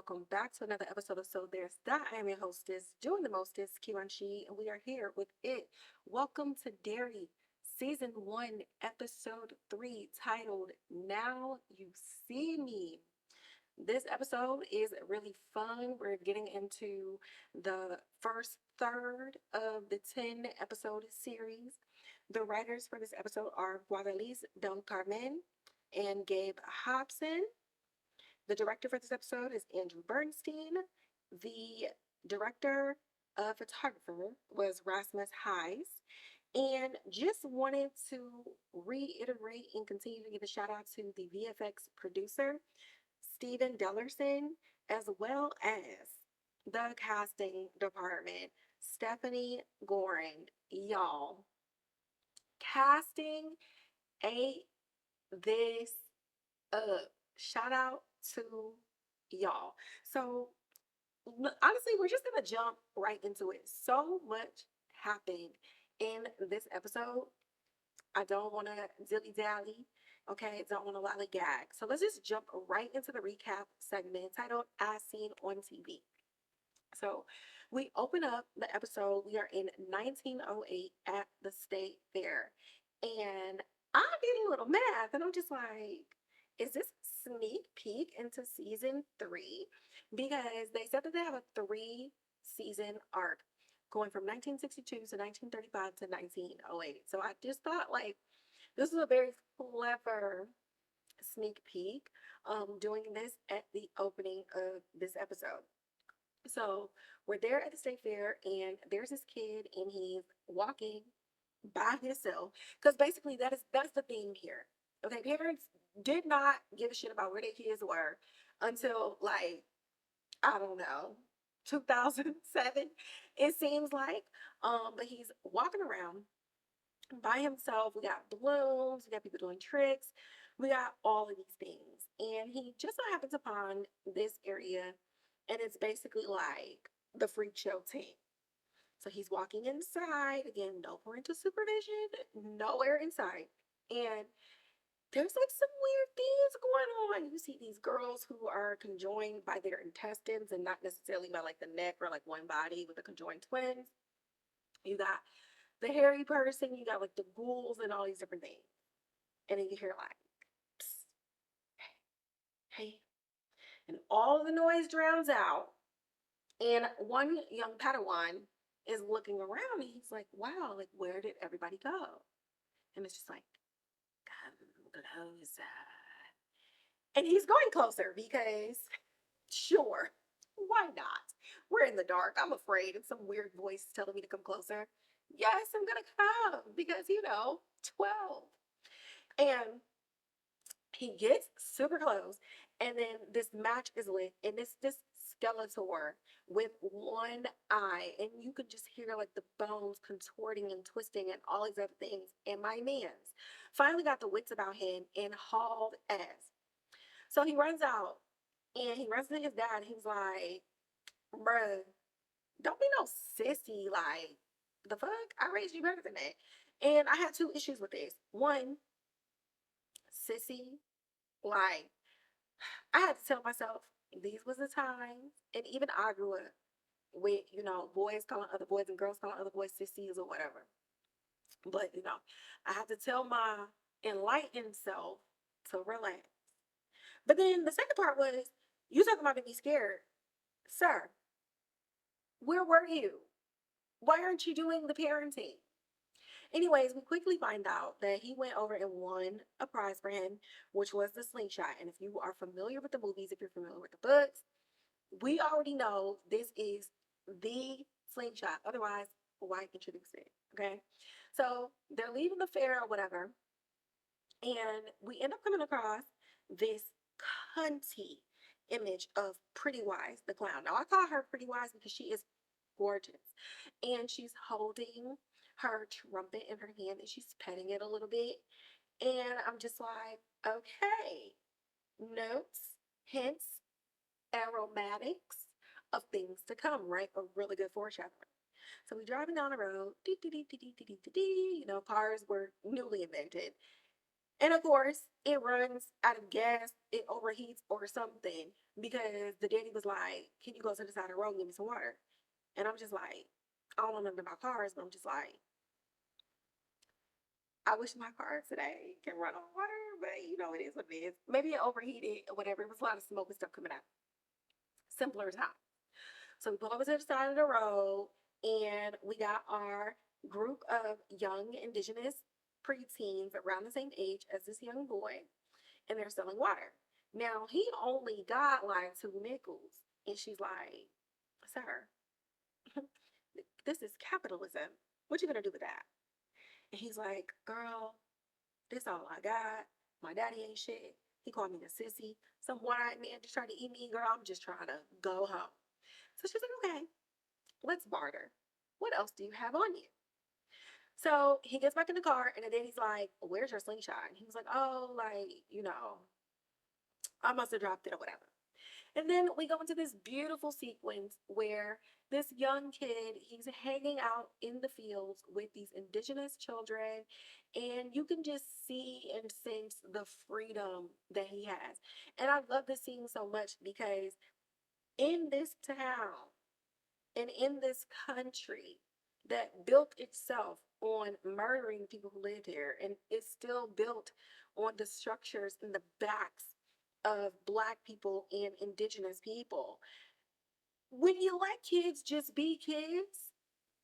welcome back to another episode of So There's That. I am your hostess, doing the mostest, Kiranshi, and we are here with it. Welcome to Derry, Season 1, Episode 3, titled Now You See Me. This episode is really fun. We're getting into the first third of the 10 episode series. The writers for this episode are Guadalis Del Carmen and Gabe Hobson. The director for this episode is Andrew Bernstein. The director of photographer was Rasmus Heise. And just wanted to reiterate and continue to give a shout out to the VFX producer, Stephen Dellerson, as well as the casting department, Stephanie Gorin. Y'all, casting ate this up. Shout out to y'all. So honestly, we're just gonna jump right into it. So much happened in this episode. I don't want to dilly dally. Okay, don't want to lollygag. So let's just jump right into the recap segment titled "As Seen on TV." So we open up the episode. We are in 1908 at the State Fair, and I did a little math, and I'm just like, is this a sneak peek into season 3? Because they said that they have a 3 season arc going from 1962 to 1935 to 1908. So I just thought like this was a very clever sneak peek, doing this at the opening of this episode. So we're there at the state fair, and there's this kid, and he's walking by himself. Because basically, that's the theme here. Okay, parents did not give a shit about where their kids were until like I don't know, 2007. It seems like, but he's walking around by himself. We got balloons, we got people doing tricks, we got all of these things. And he just so happens upon this area, and it's basically like the freak show team. So he's walking inside, again, no parental supervision, nowhere inside. And there's like some weird things going on. You see these girls who are conjoined by their intestines and not necessarily by like the neck or like one body with the conjoined twins. You got the hairy person, you got like the ghouls and all these different things. And then you hear like, psst, hey. And all of the noise drowns out. And one young Padawan is looking around and he's like, wow, like where did everybody go? And it's just like, come closer. And he's going closer because, sure, why not? We're in the dark. I'm afraid. It's some weird voice telling me to come closer. Yes, I'm going to come because, 12. And he gets super close, and then this match is lit, and it's this Skeletor with one eye, and you could just hear like the bones contorting and twisting and all these other things. And my man's finally got the wits about him and hauled ass. So he runs out and he runs to his dad. And he's like, bruh, don't be no sissy. Like, the fuck? I raised you better than that. And I had two issues with this. One, sissy, like, I had to tell myself these was the times, and even I grew up with, boys calling other boys and girls calling other boys sissies or whatever. But, I had to tell my enlightened self to relax. But then the second part was, you talking about being scared. Sir, where were you? Why aren't you doing the parenting? Anyways, we quickly find out that he went over and won a prize for him, which was the slingshot. And if you are familiar with the movies, if you're familiar with the books, we already know this is the slingshot. Otherwise, why introduce it? Okay. So they're leaving the fair or whatever. And we end up coming across this cunty image of Pennywise the clown. Now I call her Pennywise because she is gorgeous. And she's holding her trumpet in her hand and she's petting it a little bit. And I'm just like, okay, notes, hints, aromatics of things to come, right? A really good foreshadowing. So we're driving down the road, cars were newly invented. And of course, it runs out of gas, it overheats or something because the daddy was like, "Can you go to the side of the road and give me some water?" And I'm just like, I don't know nothing about cars, but I'm just like, I wish my car today can run on water, but you know, it is what it is. Maybe it overheated or whatever. It was a lot of smoke and stuff coming out. Simpler as how. So we pull over to the side of the road and we got our group of young indigenous preteens around the same age as this young boy, and they're selling water. Now he only got like 2 nickels, and she's like, "Sir, this is capitalism. What you gonna do with that?" And he's like, "Girl, this all I got. My daddy ain't shit. He called me a sissy. Some one-eyed man just tried to eat me. Girl, I'm just trying to go home." So she's like, "Okay, let's barter. What else do you have on you?" So he gets back in the car, and then he's like, "Where's your slingshot?" And he was like, "Oh, like, I must have dropped it or whatever." And then we go into this beautiful sequence where this young kid, he's hanging out in the fields with these indigenous children, and you can just see and sense the freedom that he has. And I love this scene so much because in this town and in this country that built itself on murdering people who lived here, and it's still built on the structures and the backs of Black people and indigenous people. When you let kids just be kids,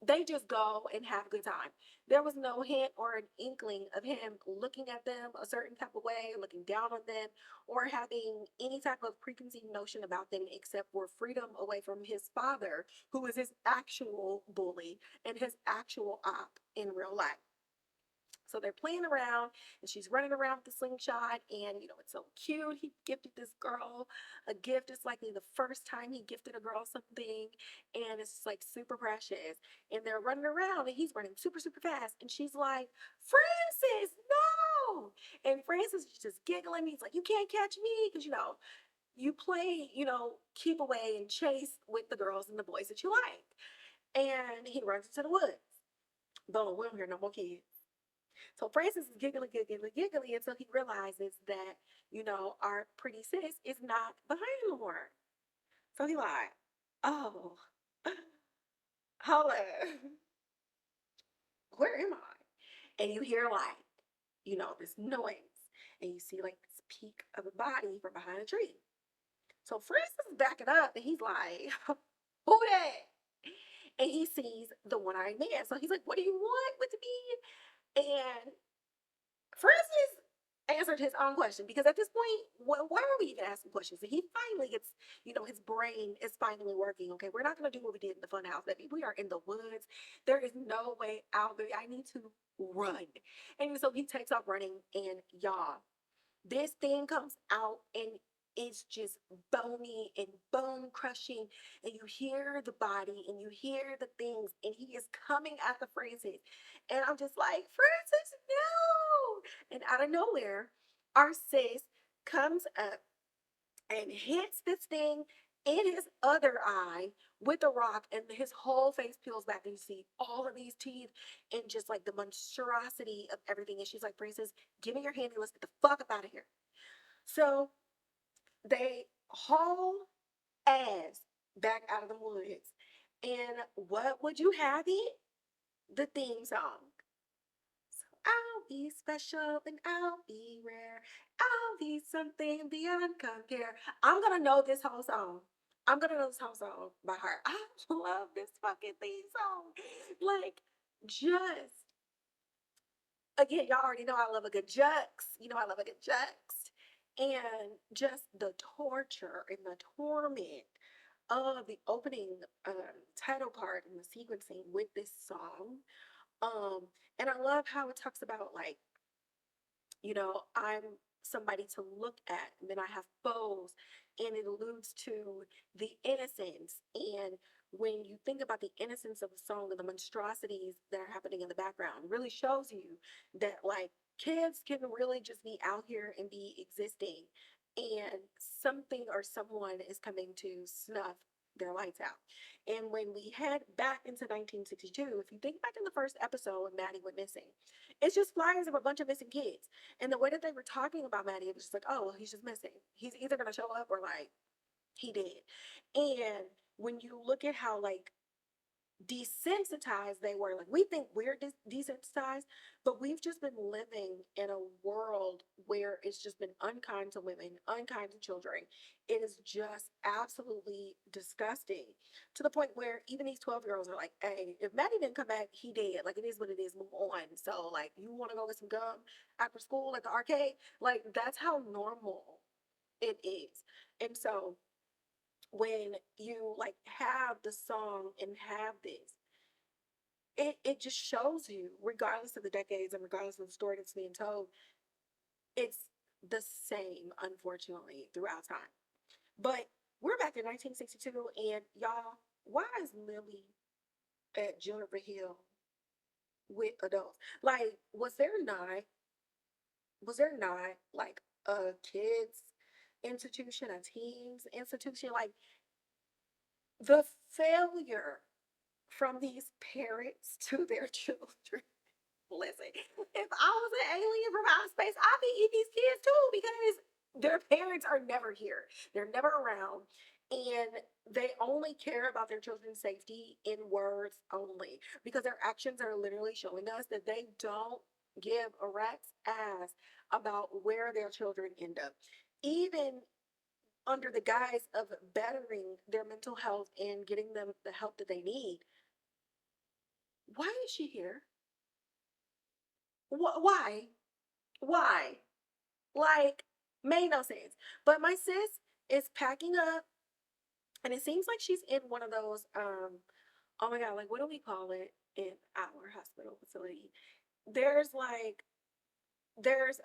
they just go and have a good time. There was no hint or an inkling of him looking at them a certain type of way, looking down on them, or having any type of preconceived notion about them except for freedom away from his father, who is his actual bully and his actual op in real life. So they're playing around and she's running around with the slingshot, and it's so cute. He gifted this girl a gift. It's likely the first time he gifted a girl something, and it's just like super precious. And they're running around and he's running super, super fast. And she's like, "Francis, no!" And Francis is just giggling. He's like, "You can't catch me," because you play, keep away and chase with the girls and the boys that you like. And he runs into the woods. Boom, we don't hear no more kids. So Francis is giggling, giggling, giggling until he realizes that, our pretty sis is not behind Lauren. So he like, "Oh, holla, where am I?" And you hear like, this noise. And you see like this peak of a body from behind a tree. So Francis is backing up and he's like, "Who that?" And he sees the one-eyed man. So he's like, "What do you want with me?" And Francis answered his own question because at this point, why are we even asking questions? And he finally gets, his brain is finally working. Okay, we're not going to do what we did in the fun house. Baby. We are in the woods. There is no way out. Baby. I need to run. And so he takes off running, and y'all, this thing comes out and it's just bony and bone crushing, and you hear the body and you hear the things, and he is coming at the Francis. And I'm just like, "Francis, no!" And out of nowhere, our sis comes up and hits this thing in his other eye with a rock, and his whole face peels back, and you see all of these teeth and just like the monstrosity of everything. And she's like, "Francis, give me your hand and let's get the fuck up out of here." So they haul ass back out of the woods. And what would you have it? The theme song. So I'll be special and I'll be rare. I'll be something beyond compare. I'm gonna know this whole song. I'm gonna know this whole song by heart. I love this fucking theme song. Like, just again, y'all already know I love a good jux. I love a good jux. And just the torture and the torment of the opening title part and the sequencing with this song. Um, and I love how it talks about like, I'm somebody to look at, and then I have foes, and it alludes to the innocence. And when you think about the innocence of the song and the monstrosities that are happening in the background, it really shows you that like kids can really just be out here and be existing, and something or someone is coming to snuff their lights out. And when we head back into 1962, if you think back in the first episode when Maddie went missing, it's just flyers of a bunch of missing kids. And the way that they were talking about Maddie, it was just like, oh, well, he's just missing. He's either going to show up or like he did. And when you look at how like desensitized they were, like we think we're desensitized, but we've just been living in a world where it's just been unkind to women, unkind to children. It is just absolutely disgusting, to the point where even these 12-year-olds are like, hey, if Maddie didn't come back, he did. Like, it is what it is, move on. So like, you want to go get some gum after school at the arcade? Like, that's how normal it is. And so when you like have the song and have this, it just shows you, regardless of the decades and regardless of the story that's being told, it's the same, unfortunately, throughout time. But we're back in 1962, and y'all, why is Lilly at Jennifer Hill with adults? Like, was there not like a kids institution, a teens institution? Like, the failure from these parents to their children. Listen, if I was an alien from outer space, I'd be eating these kids too, because their parents are never here. They're never around. And they only care about their children's safety in words only, because their actions are literally showing us that they don't give a rat's ass about where their children end up. Even under the guise of bettering their mental health and getting them the help that they need. Why is she here? Why? Why? Like, made no sense. But my sis is packing up, and it seems like she's in one of those, oh my God, like, what do we call it in our hospital facility? There's like, there's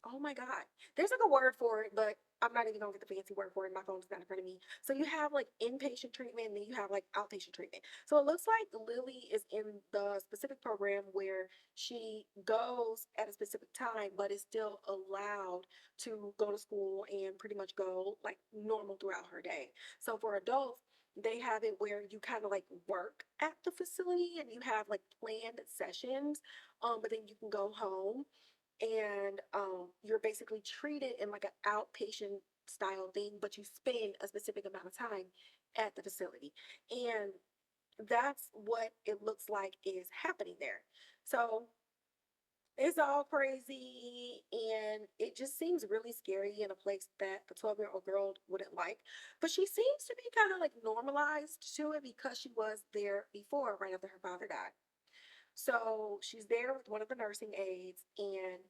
oh my God. There's like a word for it, but I'm not even gonna get the fancy word for it. My phone's not in front of me. So you have like inpatient treatment, and then you have like outpatient treatment. So it looks like Lilly is in the specific program where she goes at a specific time, but is still allowed to go to school and pretty much go like normal throughout her day. So for adults, they have it where you kind of like work at the facility and you have like planned sessions, but then you can go home, and you're basically treated in like an outpatient style thing, but you spend a specific amount of time at the facility. And that's what it looks like is happening there. So it's all crazy, and it just seems really scary in a place that a 12-year-old girl wouldn't like. But she seems to be kind of like normalized to it because she was there before, right after her father died. So she's there with one of the nursing aides, and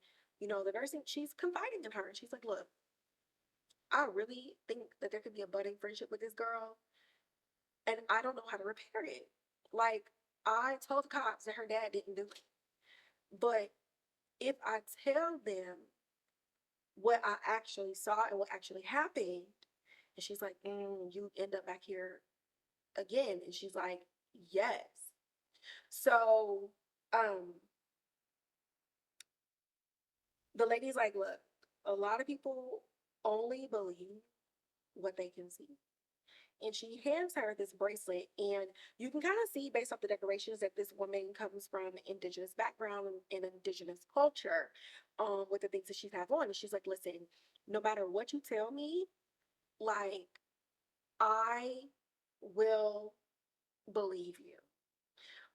the nursing, she's confiding in her, and she's like, look, I really think that there could be a budding friendship with this girl, and I don't know how to repair it. Like, I told the cops that her dad didn't do it. But if I tell them what I actually saw and what actually happened, and she's like, you end up back here again. And she's like, yes. So, um, the lady's like, look, a lot of people only believe what they can see. And she hands her this bracelet, and you can kind of see based off the decorations that this woman comes from indigenous background and indigenous culture, with the things that she's have on. And she's like, listen, no matter what you tell me, like, I will believe you.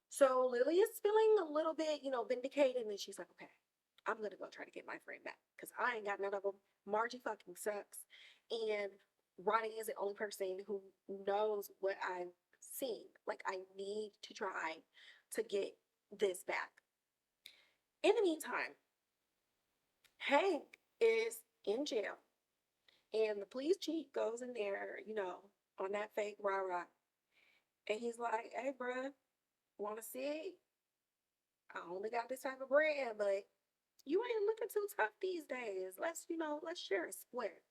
So Lily is feeling a little bit, vindicated, and she's like, okay, I'm gonna go try to get my friend back because I ain't got none of them. Margie fucking sucks, and Ronnie is the only person who knows what I've seen. Like, I need to try to get this back. In the meantime, Hank is in jail, and the police chief goes in there, on that fake rah rah, and he's like, "Hey, bruh, wanna see? I only got this type of bread, but you ain't looking too tough these days. Let's share a square."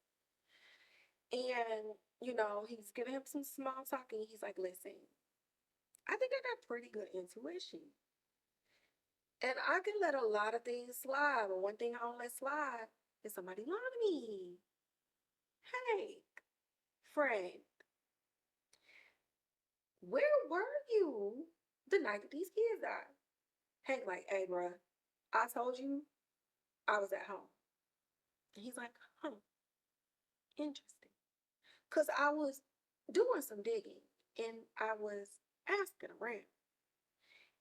And, he's giving him some small talk, and he's like, listen, I think I got pretty good intuition. And I can let a lot of things slide, but one thing I don't let slide is somebody lying to me. Hey. friend, where were you the night that these kids died? Hank like, hey, bruh, I told you I was at home. And he's like, huh, interesting. Because I was doing some digging and I was asking around.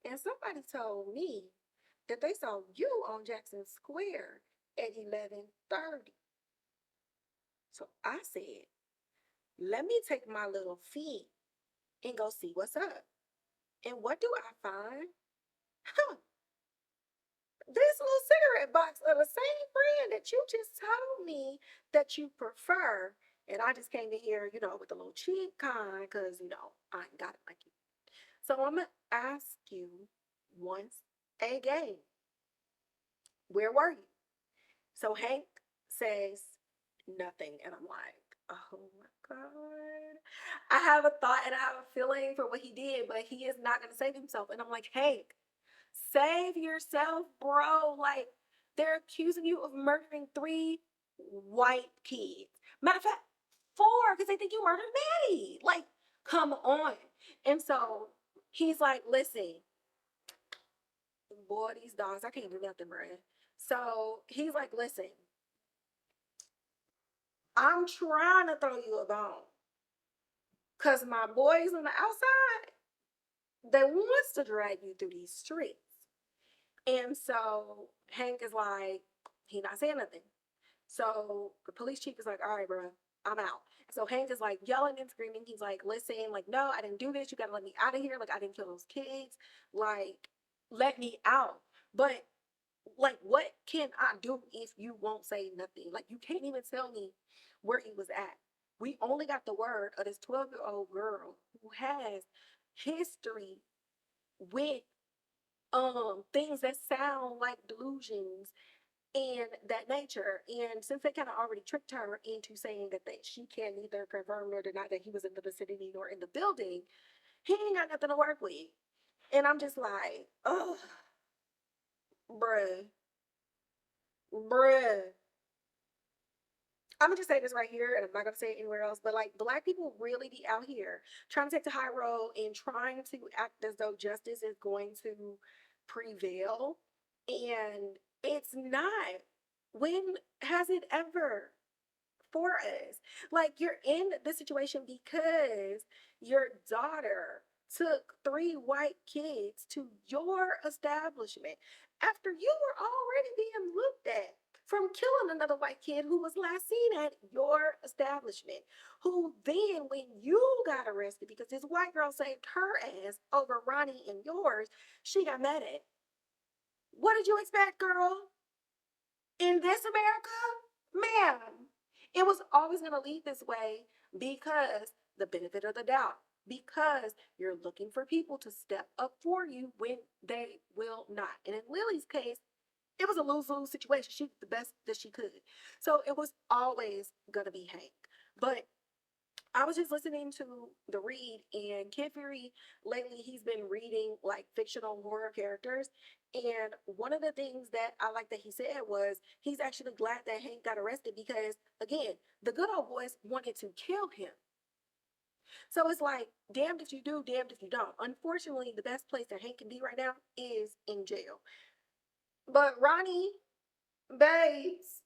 And somebody told me that they saw you on Jackson Square at 11:30. So I said, let me take my little feet and go see what's up. And what do I find? Huh, this little cigarette box of the same brand that you just told me that you prefer. And I just came in here, with the little cheap kind because, I ain't got it like you. So I'm going to ask you once again, where were you? So Hank says nothing. And I'm like, oh my God. I have a thought and I have a feeling for what he did, but he is not going to save himself. And I'm like, Hank, save yourself, bro. Like, they're accusing you of murdering 3 white kids. Matter of fact, 4, because they think you murdered Maddie. Like, come on. And so he's like, listen, boy, these dogs, I can't do nothing, bro. So he's like, listen, I'm trying to throw you a bone. Because my boys on the outside, they wants to drag you through these streets. And so Hank is like, he not saying nothing. So the police chief is like, all right, bro, I'm out. So Hank is like yelling and screaming. He's like, listen, like, no, I didn't do this. You gotta let me out of here. Like, I didn't kill those kids. Like, let me out. But like, what can I do if you won't say nothing? Like, you can't even tell me where he was at. We only got the word of this 12-year-old girl who has history with things that sound like delusions and that nature. And since they kind of already tricked her into saying that she can neither confirm nor deny that he was in the vicinity nor in the building, he ain't got nothing to work with. And I'm just like, oh, bruh, bruh. I'm gonna just say this right here, and I'm not gonna say it anywhere else, but like, Black people really be out here trying to take the high road and trying to act as though justice is going to prevail. And it's not. When has it ever? For us. Like, you're in this situation because your daughter took 3 white kids to your establishment after you were already being looked at from killing another white kid who was last seen at your establishment. Who then, when you got arrested because this white girl saved her ass over Ronnie and yours, she got mad at. What did you expect, girl? In this America, ma'am, it was always going to lead this way because the benefit of the doubt, because you're looking for people to step up for you when they will not. And in Lilly's case, it was a lose-lose situation. She did the best that she could. So it was always going to be Hank. But I was just listening to the read, and Kid Fury lately, he's been reading like fictional horror characters. And one of the things that I like that he said was he's actually glad that Hank got arrested because, again, the good old boys wanted to kill him. So it's like, damned if you do, damned if you don't. Unfortunately, the best place that Hank can be right now is in jail. But Ronnie, babes,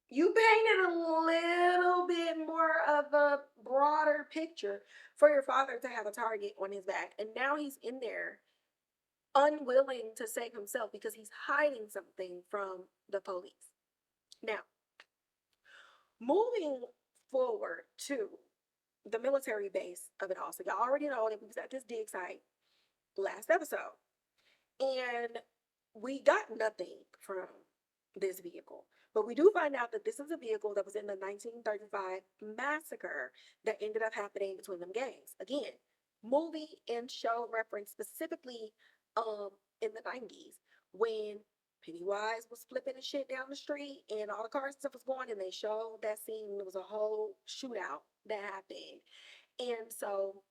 you painted a little bit more of a broader picture for your father to have a target on his back. And now he's in there unwilling to save himself because he's hiding something from the police. Now, moving forward to the military base of it all. So y'all already know that we was at this dig site last episode. And we got nothing from this vehicle. But we do find out that this is a vehicle that was in the 1935 massacre that ended up happening between them gangs. Again, movie and show reference specifically in the 90s when Pennywise was flipping and shit down the street and all the cars and stuff was going, and they showed that scene. There was a whole shootout that happened. And so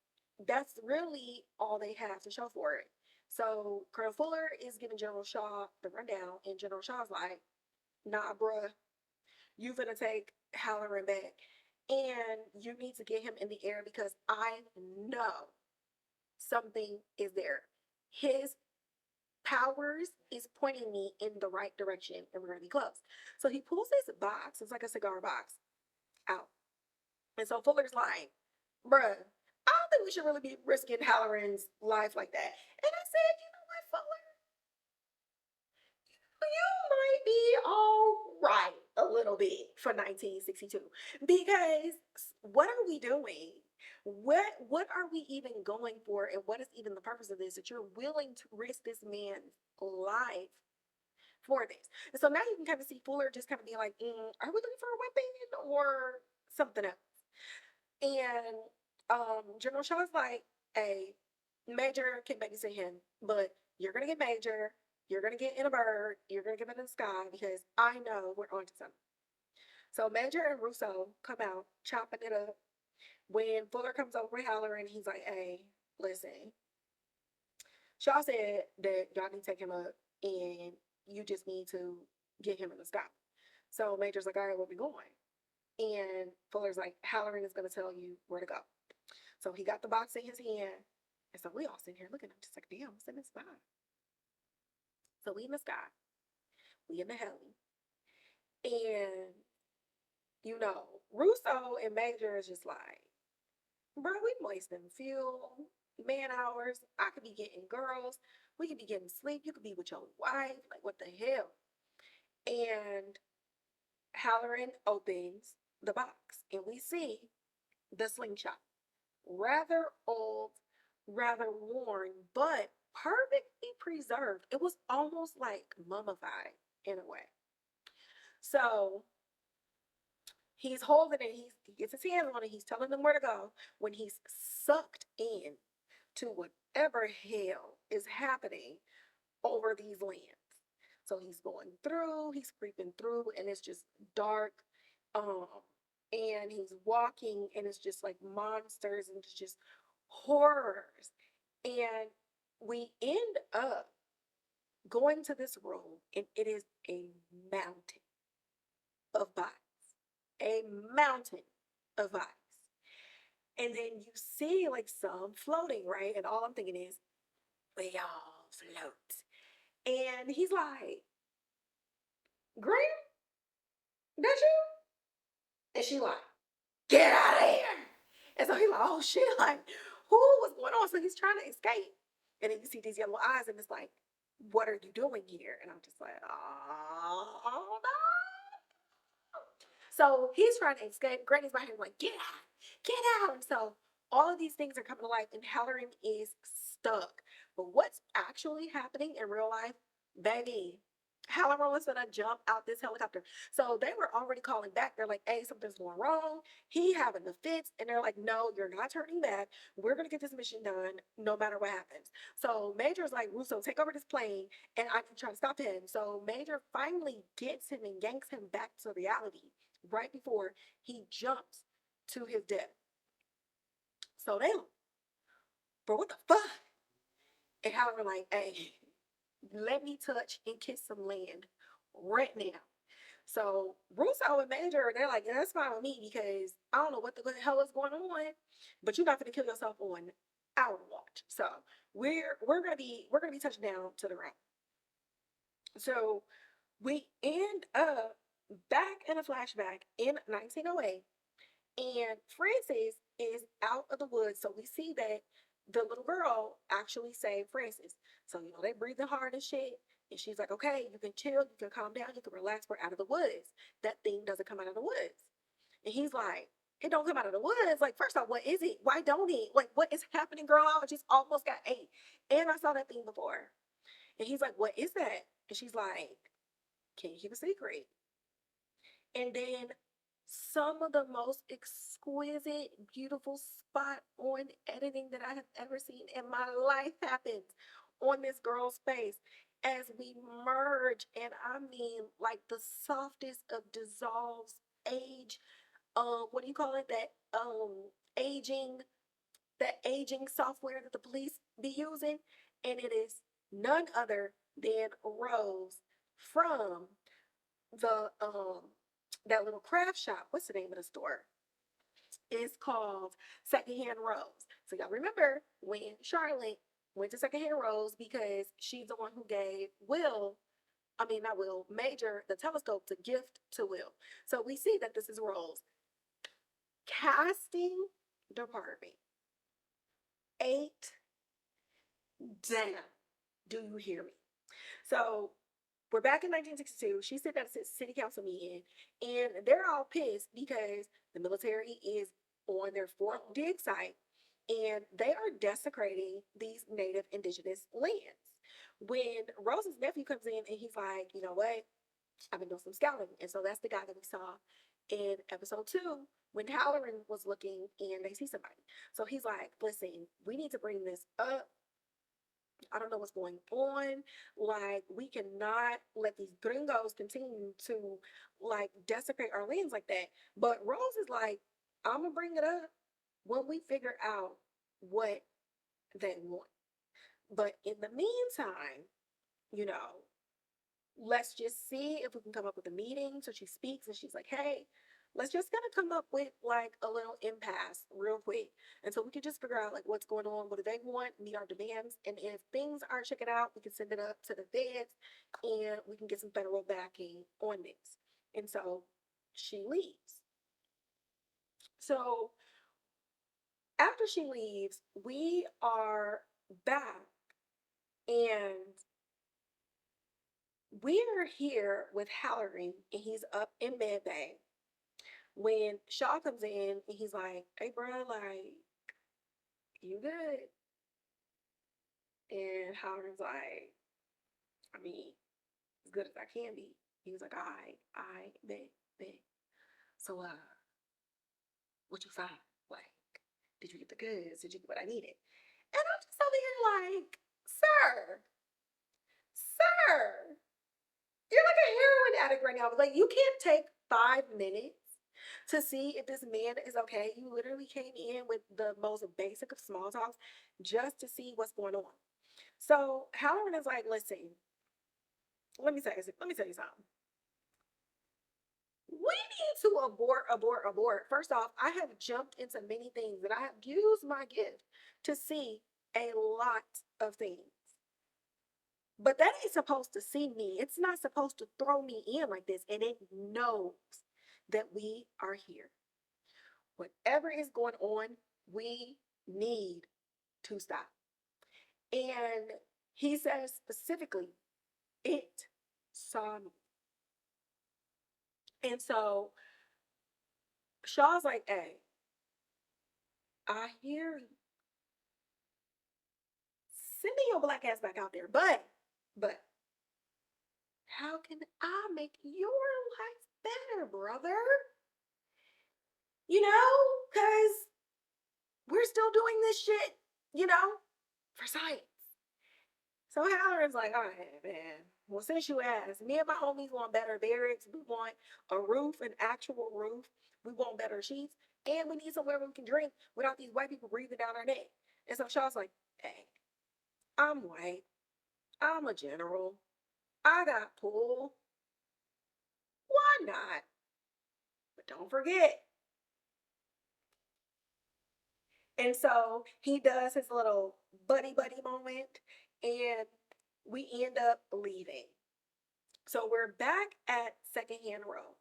that's really all they have to show for it. So Colonel Fuller is giving General Shaw the rundown, and General Shaw's like, nah, bruh, you finna take Hallorann back. and you need to get him in the air because I know something is there. His powers is pointing me in the right direction and we're gonna be close. So he pulls this box, it's like a cigar box, out. And so Fuller's like, bruh, I don't think we should really be risking Hallorann's life like that. And I said, you know what, Fuller? You might be all right a little bit for 1962 because what are we doing? What are we even going for, and what is even the purpose of this that you're willing to risk this man's life for this? And so now you can kind of see Fuller just kind of be like, are we looking for a weapon or something else? And General Shaw's like, hey, Major can babysit him, but you're gonna get Major, you're gonna get in a bird, you're gonna get in the sky because I know we're onto something. So Major and Russo come out, chopping it up. When Fuller comes over with Hallorann, he's like, hey, listen, Shaw said that y'all need to take him up and you just need to get him in the sky. So Major's like, all right, where we going? And Fuller's like, Hallorann is going to tell you where to go. So he got the box in his hand. And so we all sitting here looking. I'm just like, damn, what's in this box? So we in the sky. We in the heli. And, you know, Russo and Major is just like, bro, we wasting fuel, man hours. I could be getting girls. We could be getting sleep. You could be with your wife. Like, what the hell? And Hallorann opens the box. And we see the slingshot. Rather old, rather worn, but perfectly preserved. It was almost like mummified in a way. So he's holding it, he gets his hands on it, he's telling them where to go when he's sucked in to whatever hell is happening over these lands. So he's going through, he's creeping through, and it's just dark. Um, and he's walking, and it's just like monsters and just horrors. And we end up going to this room, and it is a mountain of bodies, a mountain of bodies. And then you see like some floating, right? And all I'm thinking is, we all float. And he's like, Graham, that's you? And she like, get out of here. And so he's like, oh shit, like, who was going on? So he's trying to escape. And then you see these yellow eyes, and it's like, what are you doing here? And I'm just like, oh no. So he's trying to escape. Granny's behind him, like, get out, get out. And so all of these things are coming to life, and Hallorann is stuck. But what's actually happening in real life, baby? Hallorann was gonna jump out this helicopter. So they were already calling back. They're like, hey, something's going wrong. He having the fits. And they're like, no, you're not turning back. We're gonna get this mission done no matter what happens. So Major's like, Russo, take over this plane and I can try to stop him. So Major finally gets him and yanks him back to reality right before he jumps to his death. So they like, bro, what the fuck? And Hallorann like, hey, let me touch and kiss some land right now. So Russo and Major, they're like, yeah, that's fine with me because I don't know what the hell is going on, but you're not gonna kill yourself on our watch. So we're gonna be touching down to the ground. So we end up back in a flashback in 1908, and Francis is out of the woods. So we see that the little girl actually saved Francis. So, you know, they breathing hard and shit. And she's like, okay, you can chill, you can calm down, you can relax. We're out of the woods. That thing doesn't come out of the woods. And he's like, it don't come out of the woods. Like, first off, what is it? Why don't it? Like, what is happening, girl? I just almost got ate. And I saw that thing before. And he's like, what is that? And she's like, can you keep a secret? And then some of the most exquisite, beautiful spot on editing that I have ever seen in my life happens on this girl's face as we merge. And I mean, like the softest of dissolves, age, what do you call it? Aging, that aging software that the police be using. And it is none other than Rose from the that little craft shop. What's the name of the store? It's called Secondhand Rose. So y'all remember when Charlotte went to Secondhand Rose because she's the one who gave not Will, Major, the telescope to gift to Will. So we see that this is Rose. Casting department. 8 down. Do you hear me? So we're back in 1962. She said at a city council meeting, and they're all pissed because the military is on their fourth dig site and they are desecrating these native indigenous lands. When Rose's nephew comes in and he's like, you know what? I've been doing some scouting. And so that's the guy that we saw in episode 2 when Hallorann was looking and they see somebody. So he's like, listen, we need to bring this up. I don't know what's going on. Like, we cannot let these gringos continue to like desecrate our lands like that. But Rose is like, I'm gonna bring it up when we figure out what they want. But in the meantime, you know, let's just see if we can come up with a meeting. So she speaks and she's like, hey, let's just kind of come up with like a little impasse real quick. And so we can just figure out like what's going on, what do they want, meet our demands. And if things aren't checking out, we can send it up to the feds and we can get some federal backing on this. And so she leaves. So after she leaves, we are back and we're here with Hallorann and he's up in med bay when Shaw comes in and he's like, hey bro, like, you good? And Howard's like, I mean, as good as I can be. He was like, I bet. So what you find? Like, did you get the goods? Did you get what I needed? And I'm just over here like, sir, you're like a heroin addict right now. But like, you can't take 5 minutes to see if this man is okay. You literally came in with the most basic of small talks just to see what's going on. So Hallorann is like, listen, let me tell you something. We need to abort. First off, I have jumped into many things and I have used my gift to see a lot of things. But that ain't supposed to see me. It's not supposed to throw me in like this. And it knows that we are here. Whatever is going on, we need to stop. And he says specifically, it saw me. And so Shaw's like, hey, I hear you. Send me your black ass back out there. But, how can I make your life better, brother? You know, because we're still doing this shit, you know, for science. So Hallorann's like, all right, man. Well, since you asked, me and my homies want better barracks. We want a roof, an actual roof. We want better sheets. And we need somewhere we can drink without these white people breathing down our neck. And so Shaw's like, hey, I'm white. I'm a general. I got pull. Why not? But don't forget. And so he does his little buddy moment, and we end up leaving. So we're back at Secondhand Rose,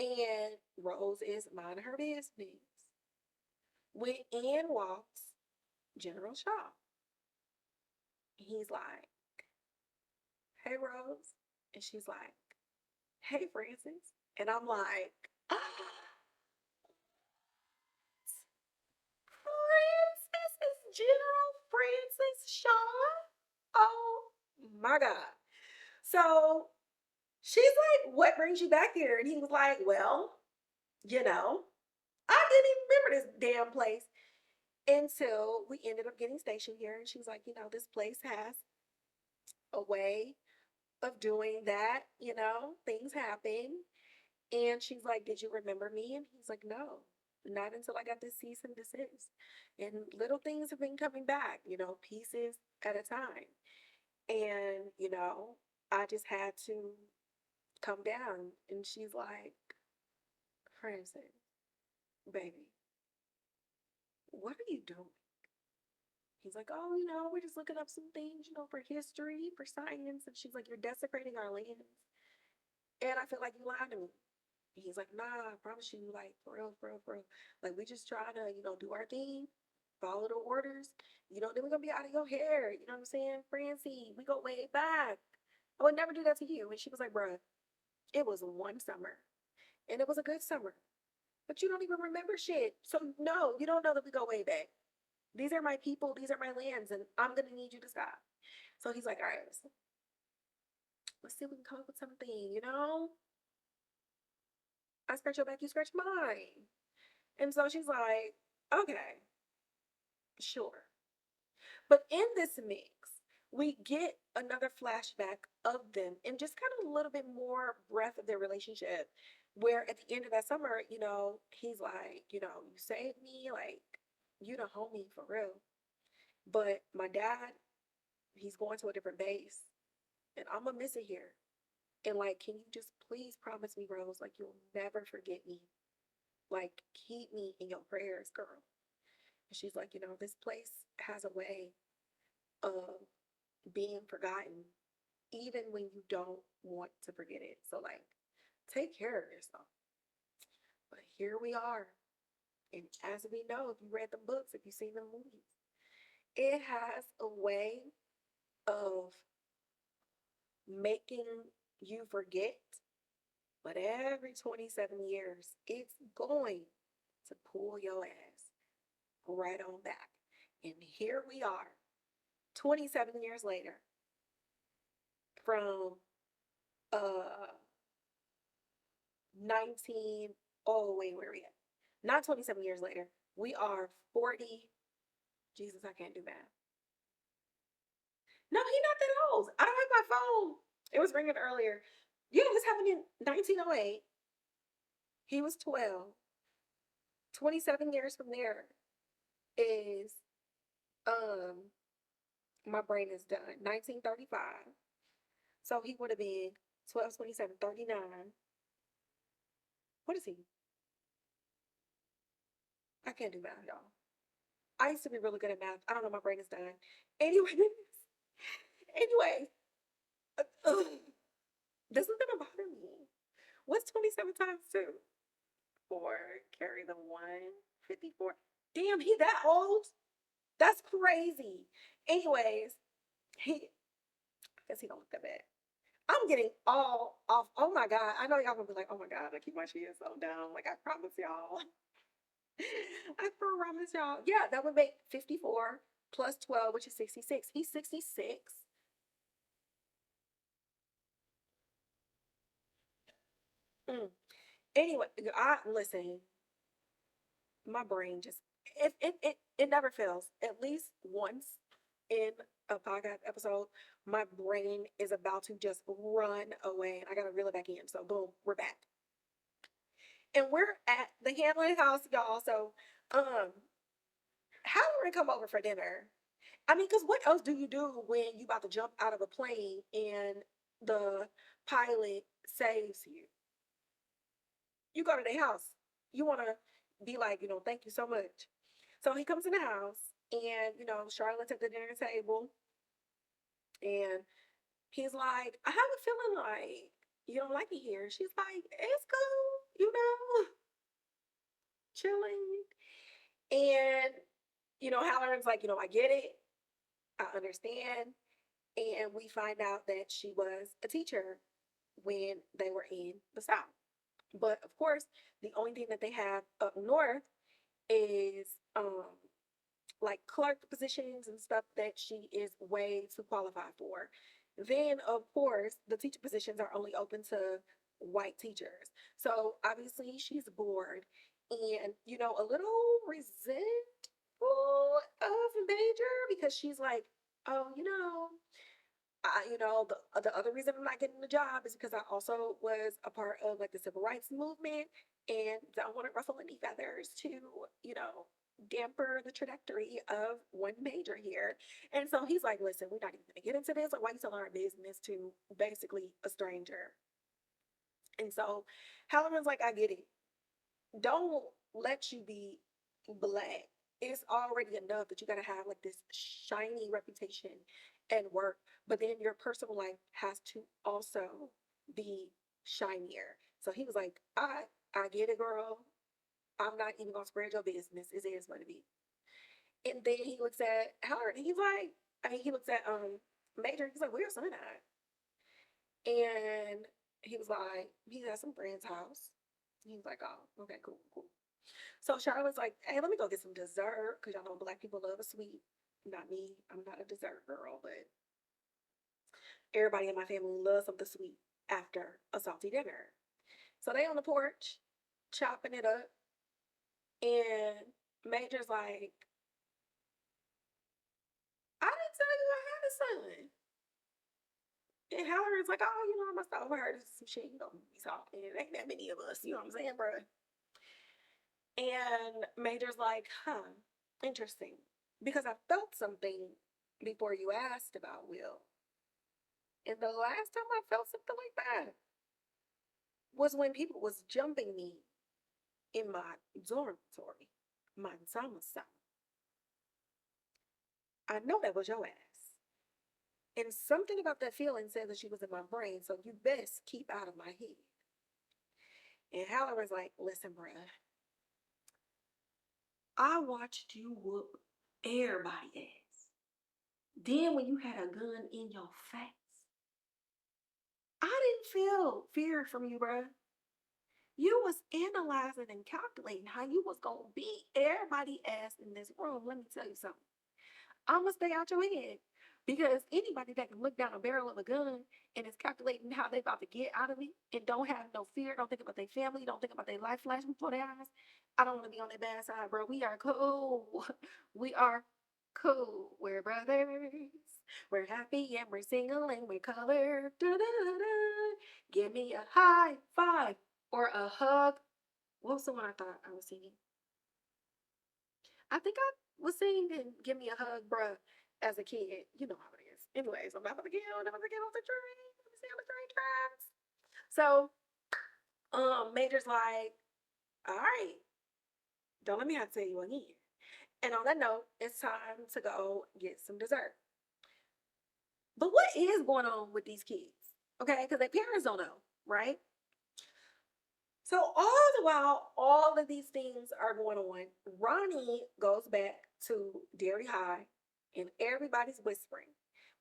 and Rose is minding her business. When in walks General Shaw. He's like, hey, Rose. And she's like, hey, Francis. And I'm like, Francis is General Francis Shaw? Oh my God. So she's like, what brings you back here? And he was like, well, you know, I didn't even remember this damn place until we ended up getting stationed here. And she was like, you know, this place has a way of doing that. You know, things happen. And she's like, did you remember me? And he's like, no, not until I got this cease and desist. And little things have been coming back, you know, pieces at a time. And, you know, I just had to come down. And she's like, Francis, baby, what are you doing? He's like, oh, we're just looking up some things, for history, for science. And she's like, you're desecrating our lands. And I feel like you lied to me. And he's like, nah, I promise you, like, for real, for real, for real. Like, we just try to, do our thing, follow the orders. Then we're going to be out of your hair. You know what I'm saying? Francie, we go way back. I would never do that to you. And she was like, bruh, it was one summer. And it was a good summer. But you don't even remember shit. So, no, you don't know that we go way back. These are my people. These are my lands. And I'm going to need you to stop. So he's like, all right, let's see if we can come up with something. I scratch your back, you scratch mine. And so she's like, okay, sure. But in this mix, we get another flashback of them and just kind of a little bit more breadth of their relationship. Where at the end of that summer, he's like, you saved me, like, you the homie for real. But my dad, he's going to a different base and I'm gonna miss it here. And like, can you just please promise me, Rose, like you'll never forget me? Like, keep me in your prayers, girl. And she's like, this place has a way of being forgotten, even when you don't want to forget it. So, like, take care of yourself. But here we are. And as we know, if you read the books, if you've seen the movies, it has a way of making you forget. But every 27 years, it's going to pull your ass right on back. And here we are, 27 years later, from 19, oh, wait, where are we at? Not 27 years later. We are 40. Jesus, I can't do math. No, he's not that old. I don't have my phone. It was ringing earlier. Yeah, this happened in 1908. He was 12. 27 years from there is, my brain is done. 1935. So he would have been 12, 27, 39. What is he? I can't do math, y'all. I used to be really good at math. I don't know, my brain is done. Anyways, anyway, this is gonna bother me. What's 27 times 2? 4, carry the 1, 54. Damn, he that old? That's crazy. Anyways, he, I guess he don't look that bad. I'm getting all off. Oh my God. I know y'all gonna be like, oh my God, I keep my shit so down. Like, I promise y'all. I promise y'all. Yeah, that would make 54 plus 12, which is 66. He's 66. Mm. Anyway, I listen, my brain just it never fails. At least once in a podcast episode, my brain is about to just run away. I gotta reel it back in. So boom, we're back. And we're at the Hanlon house, y'all. So Hallorann come over for dinner. I mean, because what else do you do when you about to jump out of a plane and the pilot saves you? You go to their house. You want to be like, thank you so much. So he comes in the house and, Charlotte's at the dinner table and he's like, I have a feeling like you don't like it here. She's like, it's cool, chilling. And, Hallorann's like, I get it. I understand. And we find out that she was a teacher when they were in the South. But of course, the only thing that they have up north is like clerk positions and stuff that she is way too qualified for. Then, of course, the teacher positions are only open to white teachers. So obviously, she's bored and, a little resentful of Major because she's like, oh, the other reason I'm not getting the job is because I also was a part of like the civil rights movement and don't want to ruffle any feathers to, damper the trajectory of one major here. And so he's like, listen, we're not even gonna get into this. Like, why you telling our business to basically a stranger? And so Hallorann's like, I get it. don't let you be black. It's already enough that you gotta have like this shiny reputation at work, but then your personal life has to also be shinier. So he was like, I get it, girl. I'm not even gonna spread your business. It is what it be. And then he looks at Howard and he's like, I mean, he looks at Major. He's like, where's son at? And he was like, he's at some friend's house. He's like, oh, okay, cool, cool. So Charlotte's like, hey, let me go get some dessert because y'all know black people love a sweet. Not me. I'm not a dessert girl, but everybody in my family loves something sweet after a salty dinner. So they on the porch chopping it up, and Major's like, I didn't tell you I had a son. And Halloran's like, oh, I must have overheard some shit. We talking. It ain't that many of us. You know what I'm saying, bro? And Major's like, huh, interesting. Because I felt something before you asked about Will. And the last time I felt something like that was when people was jumping me in my dormitory, my domicile. I know that was your ass. And something about that feeling said that she was in my brain, so you best keep out of my head. And Halloran's like, listen, bruh, I watched you whoop everybody ass. Then when you had a gun in your face, I didn't feel fear from you, bruh. You was analyzing and calculating how you was gonna beat everybody ass in this room. Let me tell you something. I'ma stay out your head. Because anybody that can look down a barrel of a gun and is calculating how they about to get out of it and don't have no fear, don't think about their family, don't think about their life flashing before their eyes, I don't want to be on their bad side, bro. We are cool. We are cool. We're brothers. We're happy and we're single and we're colored. Da-da-da-da. Give me a high five or a hug. What was the one I thought I was singing? I think I was singing "Give Me a Hug, Bruh" as a kid. You know how it is. Anyways, I'm about to get on. I'm about to get on the train. Let me see on the train tracks. So, Major's like, all right, don't let me have to tell you again. And on that note, it's time to go get some dessert. But what is going on with these kids? Okay, because their parents don't know, right? So all the while, all of these things are going on. Ronnie goes back to Derry High, and everybody's whispering.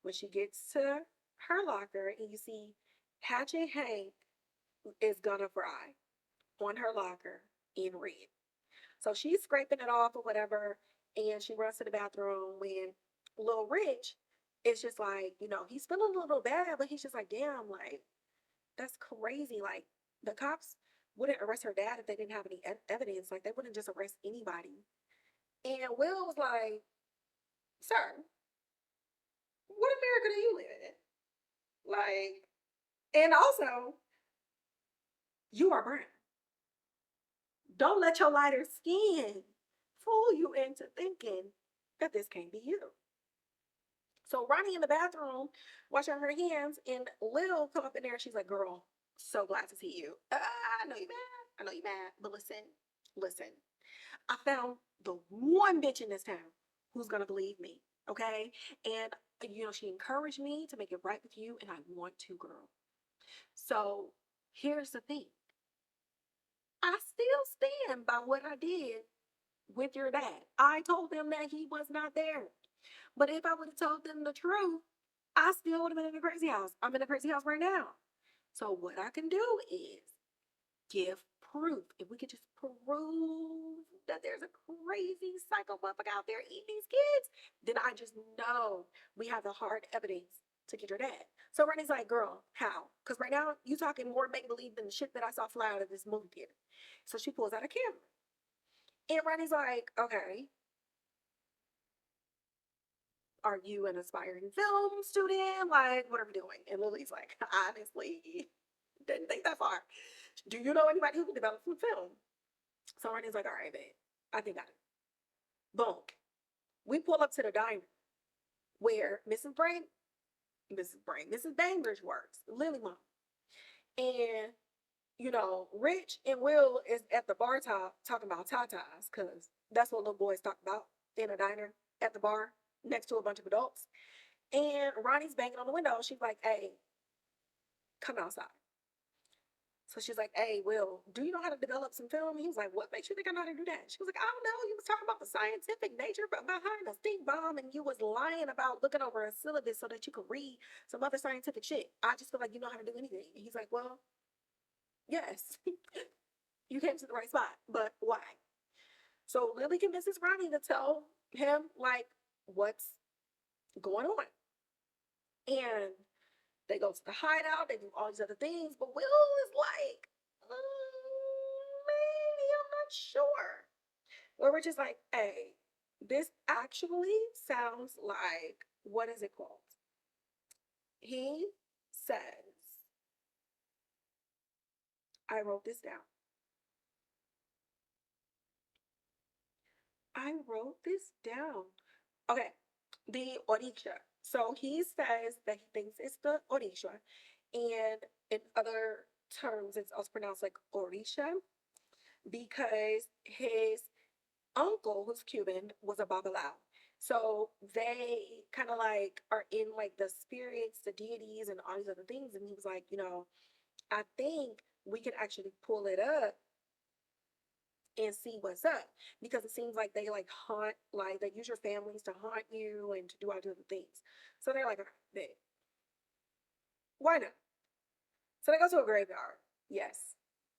When she gets to her locker, and you see Hatchet Hank is gonna fry on her locker in red. So she's scraping it off or whatever, and she runs to the bathroom when Little Rich is just like, he's feeling a little bad, but he's just like, damn, like that's crazy. Like the cops wouldn't arrest her dad if they didn't have any evidence. Like they wouldn't just arrest anybody. And Will was like, "Sir, what America do you live in? Like, and also, you are brown. Don't let your lighter skin fool you into thinking that this can't be you." So Ronnie in the bathroom, washing her hands, and Lil come up in there and she's like, "Girl, so glad to see you. I know you mad. I know you mad. But listen. I found the one bitch in this town who's gonna believe me. Okay? And she encouraged me to make it right with you, and I want to, girl. So here's the thing. I still stand by what I did with your dad. I told them that he was not there. But if I would have told them the truth, I still would have been in a crazy house. I'm in a crazy house right now. So what I can do is give proof. If we could just prove that there's a crazy psycho motherfucker out there eating these kids, then I just know we have the hard evidence to get your dad. So Ronnie's like, girl, how? Because right now you talking more make believe than the shit that I saw fly out of this movie theater. So she pulls out a camera. And Ronnie's like, okay, are you an aspiring film student? Like, what are we doing? And Lily's like, honestly, didn't think that far. Do you know anybody who can develop some film? So Ronnie's like, all right, babe, I think I do. Boom. We pull up to the diner where Mrs. Bainbridge works, Lily mom. And, Rich and Will is at the bar top talking about tatas because that's what little boys talk about in a diner at the bar next to a bunch of adults. And Ronnie's banging on the window. She's like, "Hey, come outside." So she's like, "Hey, Will, do you know how to develop some film?" He was like, "What makes you think I know how to do that?" She was like, "I don't know. You was talking about the scientific nature behind a steam bomb, and you was lying about looking over a syllabus so that you could read some other scientific shit. I just feel like you know how to do anything." And he's like, "Well, yes, you came to the right spot, but why?" So Lilly convinces Ronnie to tell him like what's going on, and they go to the hideout. They do all these other things, but Will is like, maybe I'm not sure. Where we're just like, "Hey, this actually sounds like what is it called?" He says, I wrote this down. I wrote this down. Okay, the Orisha. So he says that he thinks it's the Orisha, and in other terms, it's also pronounced like Orisha because his uncle, who's Cuban, was a Babalao. So they kind of like are in like the spirits, the deities, and all these other things. And he was like, I think we can actually pull it up and see what's up because it seems like they like haunt, like they use your families to haunt you and to do all these other things. So they're like, "Okay, why not?" So they go to a graveyard. Yes,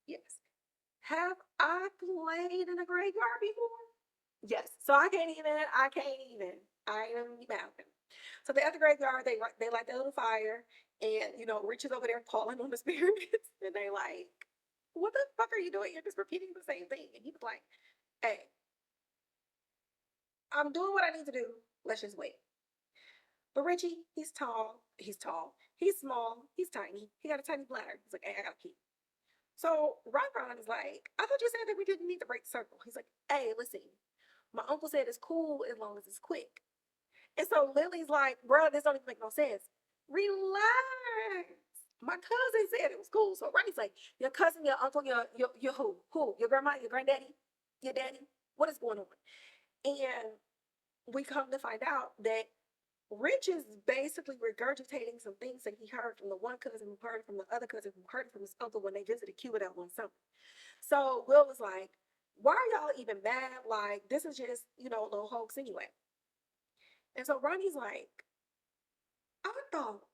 yes. Have I played in a graveyard before? Yes. So I can't even. I am mountain. So they're at the graveyard. They light their little fire, and Rich is over there calling on the spirits, and they like, "What the fuck are you doing? You're just repeating the same thing." And he was like, "Hey, I'm doing what I need to do. Let's just wait." But Richie, he's tall. He's tall. He's small. He's tiny. He got a tiny bladder. He's like, "Hey, I got to pee." So Ron is like, "I thought you said that we didn't need to break the circle." He's like, "Hey, listen, my uncle said it's cool as long as it's quick." And so Lily's like, "Bro, this don't even make no sense." Relax. My cousin said it was cool. So Ronnie's like, "Your cousin, your uncle, your who? Who? Your grandma, your granddaddy, your daddy? What is going on?" And we come to find out that Rich is basically regurgitating some things that he heard from the one cousin who heard it from the other cousin who heard it from his uncle when they visited Cuba that one summer. So Will was like, "Why are y'all even mad? Like, this is just, a little hoax anyway." And so Ronnie's like, "I thought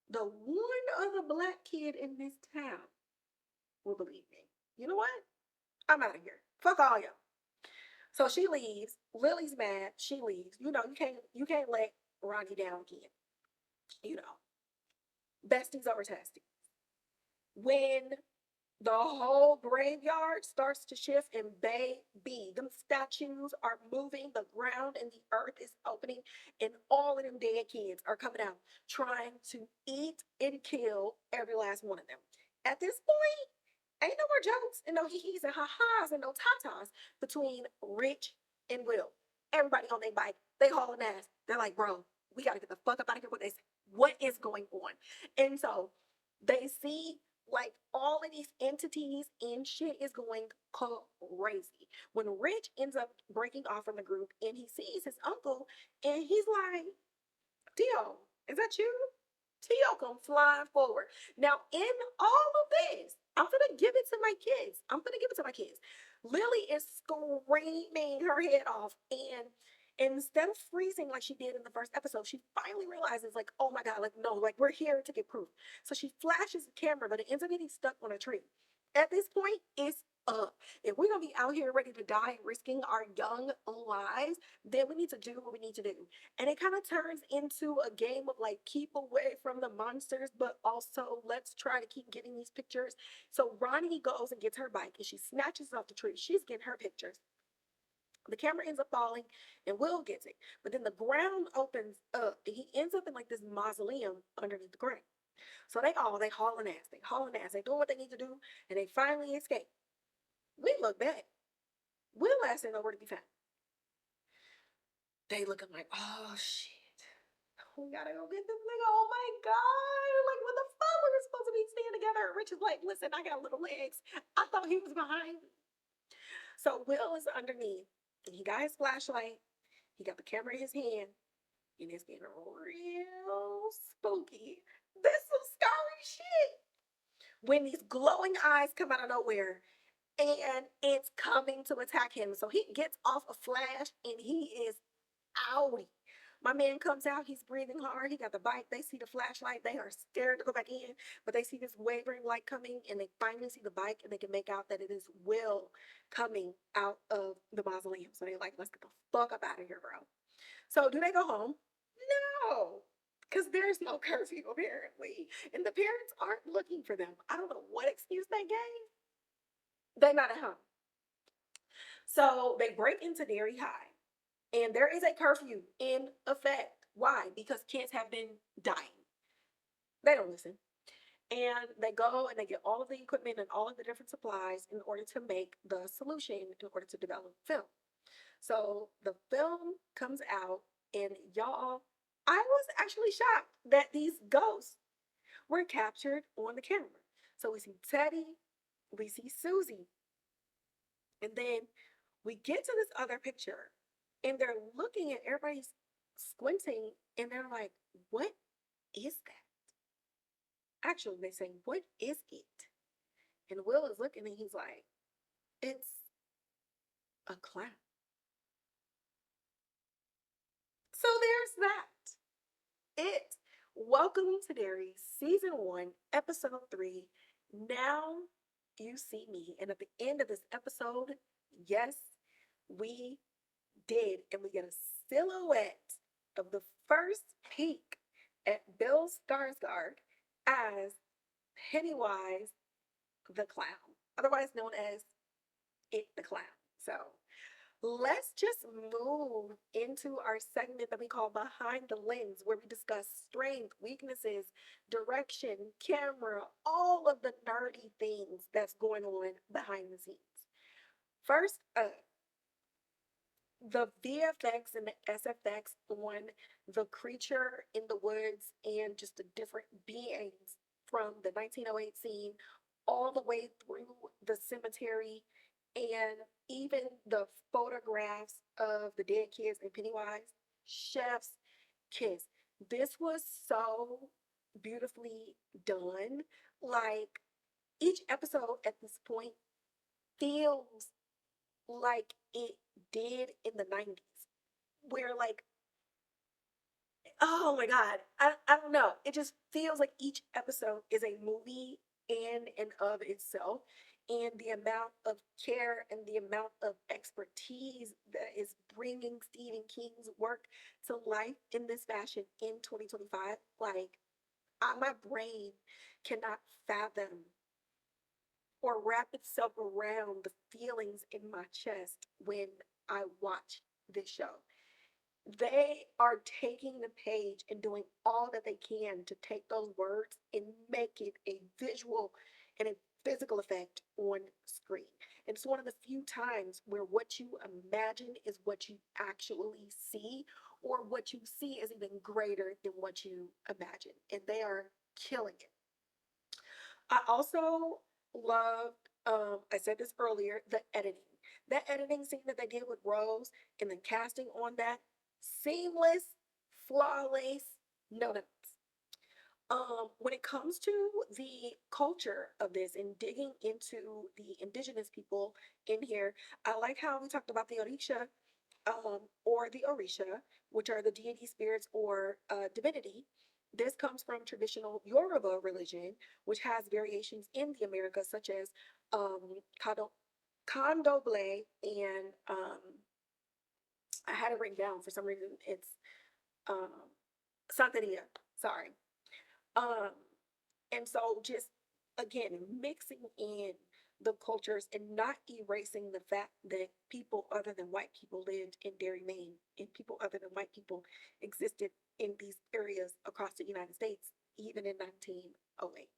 the one other black kid in this town will believe me. You know what? I'm out of here. Fuck all y'all." So she leaves. Lily's mad. She leaves. You can't let Ronnie down again. You know, besties over testing. When the whole graveyard starts to shift and baby, them statues are moving, the ground and the earth is opening, and all of them dead kids are coming out trying to eat and kill every last one of them. At this point, ain't no more jokes and no hee-hees and ha-has and no tatas between Rich and Will. Everybody on their bike, they hauling ass. They're like, "Bro, we gotta get the fuck up out of here with this. What is going on?" And so they see like all of these entities and shit is going crazy. When Rich ends up breaking off from the group and he sees his uncle and he's like, "Tio, is that you?" Tio come flying forward. Now, in all of this, I'm gonna give it to my kids. I'm gonna give it to my kids. Lily is screaming her head off, and instead of freezing like she did in the first episode, she finally realizes, like, "Oh my god, like no, like we're here to get proof." So she flashes the camera, but it ends up getting stuck on a tree. At this point, it's up. If we're gonna be out here ready to die, risking our young lives, then we need to do what we need to do. And it kind of turns into a game of like keep away from the monsters, but also let's try to keep getting these pictures. So Ronnie goes and gets her bike and she snatches off the tree. She's getting her pictures. The camera ends up falling and Will gets it. But then the ground opens up and he ends up in like this mausoleum underneath the ground. So they hauling ass, they doing what they need to do, and they finally escape. We look back. Will ass ain't nowhere to be found. They looking like, "Oh shit. We gotta go get this nigga. Oh my god. Like, what the fuck? We were supposed to be staying together. Rich is like, listen, I got little legs. I thought he was behind me. So Will is underneath, and he got his flashlight. He got the camera in his hand, and it's getting real spooky. This some scary shit. When these glowing eyes come out of nowhere, and it's coming to attack him. So he gets off a flash, and he is outie. My man comes out, he's breathing hard. He got the bike. They see the flashlight. They are scared to go back in, but they see this wavering light coming, and they finally see the bike, and they can make out that it is Will coming out of the mausoleum. So they're like, let's get the fuck up out of here, bro. So do they go home? No, because there's no curfew apparently, and the parents aren't looking for them. I don't know what excuse they gave. They're not at home. So they break into Derry High, and there is a curfew in effect. Why? Because kids have been dying. They don't listen. And they go and they get all of the equipment and all of the different supplies in order to make the solution in order to develop film. So the film comes out, and y'all, I was actually shocked that these ghosts were captured on the camera. So we see Teddy, we see Susie, and then we get to this other picture, and they're looking at everybody's squinting, and they're like, what is that? Actually, they say, what is it? And Will is looking, and he's like, it's a clown. So there's that. It. Welcome to Derry, Season 1, Episode 3. Now you see me. And at the end of this episode, yes, we did. And we get a silhouette of the first peek at Bill Skarsgard as Pennywise the Clown, otherwise known as It the Clown. So let's just move into our segment that we call Behind the Lens, where we discuss strength, weaknesses, direction, camera, all of the nerdy things that's going on behind the scenes. First up, the VFX and the SFX on the creature in the woods and just the different beings from the 1908 scene all the way through the cemetery, and even the photographs of the dead kids and Pennywise, chef's kiss. This was so beautifully done. Like, each episode at this point feels like it did in the 90s, where, like, oh my God, I don't know. It just feels like each episode is a movie in and of itself. And the amount of care and the amount of expertise that is bringing Stephen King's work to life in this fashion in 2025, like, my brain cannot fathom or wrap itself around the feelings in my chest when I watch this show. They are taking the page and doing all that they can to take those words and make it a visual and a physical effect on screen. And it's one of the few times where what you imagine is what you actually see, or what you see is even greater than what you imagine. And they are killing it. I also loved, I said this earlier, the editing. That editing scene that they did with Rose and the casting on that, seamless, flawless, no notes. When it comes to the culture of this and digging into the indigenous people in here, I like how we talked about the Orisha, or the Orisha, which are the deity spirits or divinity. This comes from traditional Yoruba religion, which has variations in the Americas, such as Kado, Condoble and I had it written down for some reason. It's um, Santeria. Sorry. Um, and so just again mixing in the cultures and not erasing the fact that people other than white people lived in Derry, Maine, and people other than white people existed in these areas across the United States, even in 1908.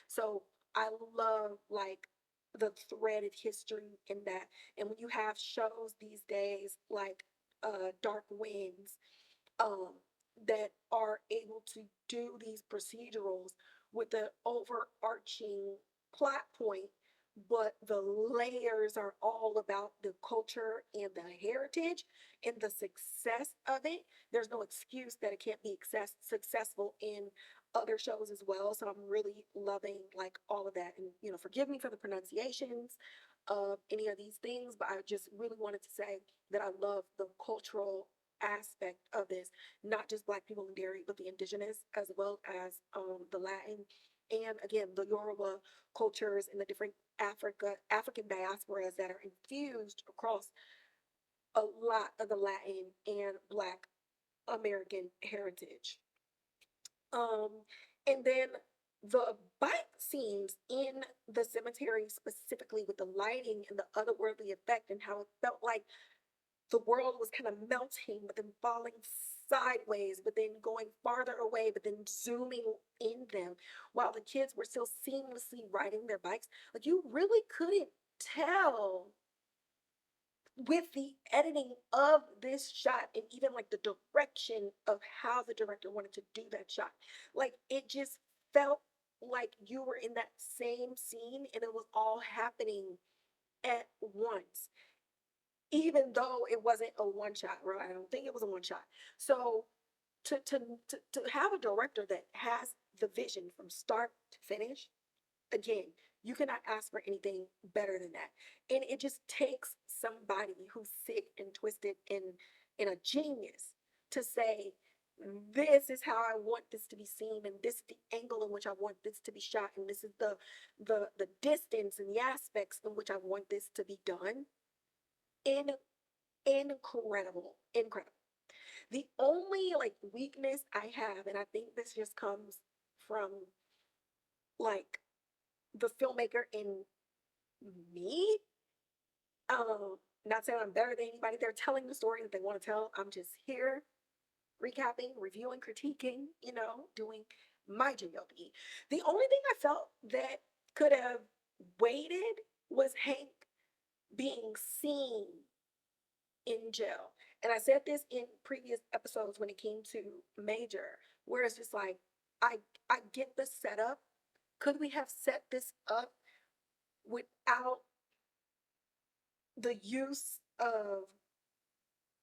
So I love, like, the thread of history in that. And when you have shows these days like Dark Winds, um, that are able to do these procedurals with the overarching plot point, but the layers are all about the culture and the heritage and the success of it. There's no excuse that it can't be successful in other shows as well. So I'm really loving like all of that. And forgive me for the pronunciations of any of these things, but I just really wanted to say that I love the cultural aspect of this, not just Black people in Derry, but the indigenous as well as the Latin and again the Yoruba cultures and the different African diasporas that are infused across a lot of the Latin and Black American heritage. Um, and then the bike scenes in the cemetery, specifically with the lighting and the otherworldly effect, and how it felt like the world was kind of melting, but then falling sideways, but then going farther away, but then zooming in them while the kids were still seamlessly riding their bikes. Like you really couldn't tell with the editing of this shot and even like the direction of how the director wanted to do that shot. Like it just felt like you were in that same scene and it was all happening at once, even though it wasn't a one shot, right? I don't think it was a one shot. So to have a director that has the vision from start to finish, again, you cannot ask for anything better than that. And it just takes somebody who's sick and twisted and a genius to say, this is how I want this to be seen, and this is the angle in which I want this to be shot, and this is the distance and the aspects in which I want this to be done. In incredible, incredible. The only like weakness I have, and I think this just comes from like the filmmaker in me. Not saying I'm better than anybody. They're telling the story that they want to tell. I'm just here recapping, reviewing, critiquing, doing my job. The only thing I felt that could have waited was Hank being seen in jail. And I said this in previous episodes when it came to Major, where it's just like, I I get the setup. Could we have set this up without the use of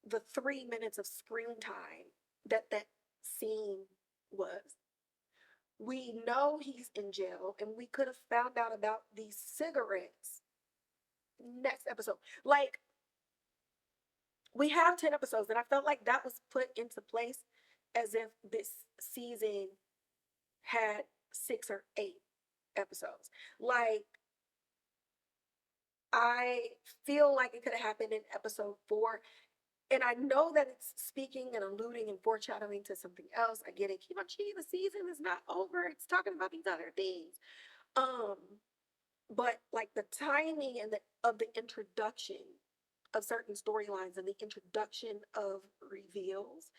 the 3 minutes of screen time that scene was? We know he's in jail, and we could have found out about these cigarettes next episode. Like, we have 10 episodes, and I felt like that was put into place as if this season had 6 or 8 episodes. Like, I feel like it could have happened in episode 4. And I know that it's speaking and alluding and foreshadowing to something else. I get it. Kimachi, the season is not over. It's talking about these other things. Um, but like the timing and of the introduction of certain storylines and the introduction of reveals,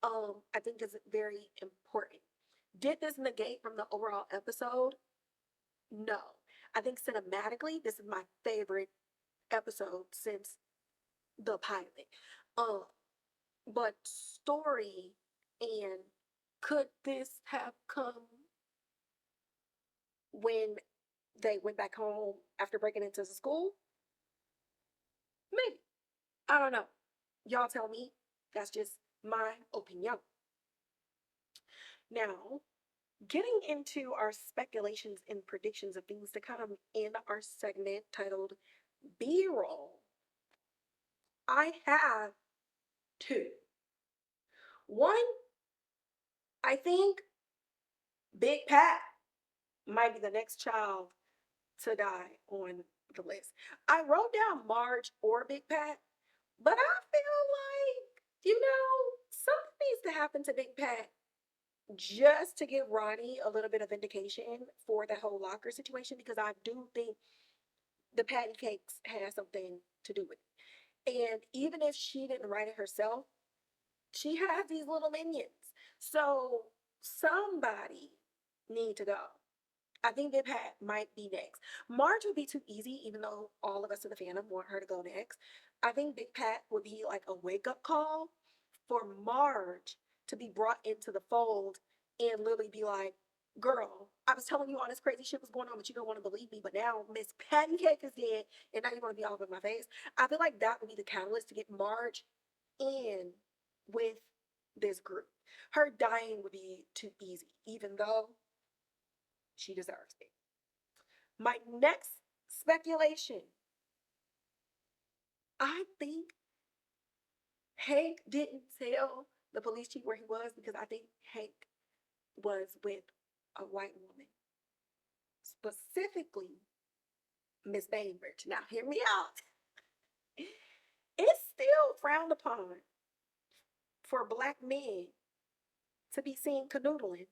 I think is very important. Did this negate from the overall episode? No. I think cinematically, this is my favorite episode since the pilot. Um, but story and could this have come when they went back home after breaking into the school? Maybe. I don't know. Y'all tell me. That's just my opinion. Now, getting into our speculations and predictions of things to come in our segment titled B roll, I have two. One, I think Big Pat might be the next child to die on the list. I wrote down Marge or Big Pat, but I feel like, something needs to happen to Big Pat just to give Ronnie a little bit of vindication for the whole locker situation, because I do think the patty cakes has something to do with it. And even if she didn't write it herself, she has these little minions. So somebody need to go. I think Big Pat might be next. Marge would be too easy, even though all of us in the fandom want her to go next. I think Big Pat would be like a wake up call for Marge to be brought into the fold and Lily be like, girl, I was telling you all this crazy shit was going on, but you don't want to believe me. But now Miss Patty Cake is dead, and now you want to be all over my face. I feel like that would be the catalyst to get Marge in with this group. Her dying would be too easy, even though she deserves it. My next speculation, I think Hank didn't tell the police chief where he was because I think Hank was with a white woman, specifically Miss Bainbridge. Now, hear me out. It's still frowned upon for black men to be seen canoodling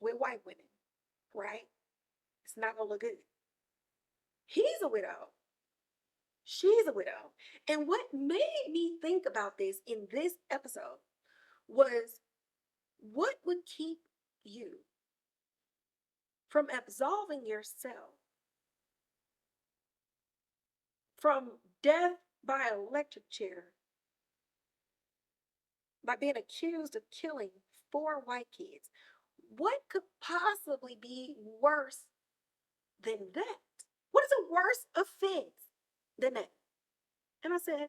with white women, right? It's not gonna look good. He's a widow. She's a widow. And what made me think about this in this episode was what would keep you from absolving yourself from death by electric chair by being accused of killing 4 white kids? What could possibly be worse than that? What is a worse offense than that? And I said,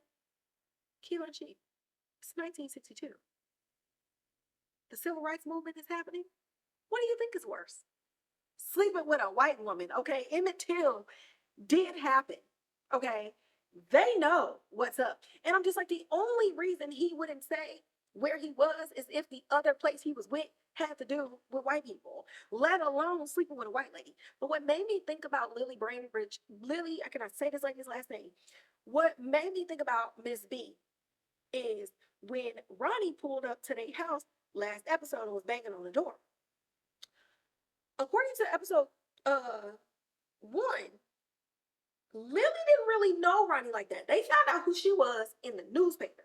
killing sheep. It's 1962. The civil rights movement is happening. What do you think is worse? Sleeping with a white woman, okay? Emmett Till did happen, okay? They know what's up. And I'm just like, the only reason he wouldn't say where he was is if the other place he was with had to do with white people, let alone sleeping with a white lady. But what made me think about Lilly Bainbridge, Lilly, I cannot say this like his last name. What made me think about Miss B is when Ronnie pulled up to their house last episode and was banging on the door. According to episode 1, Lilly didn't really know Ronnie like that. They found out who she was in the newspaper.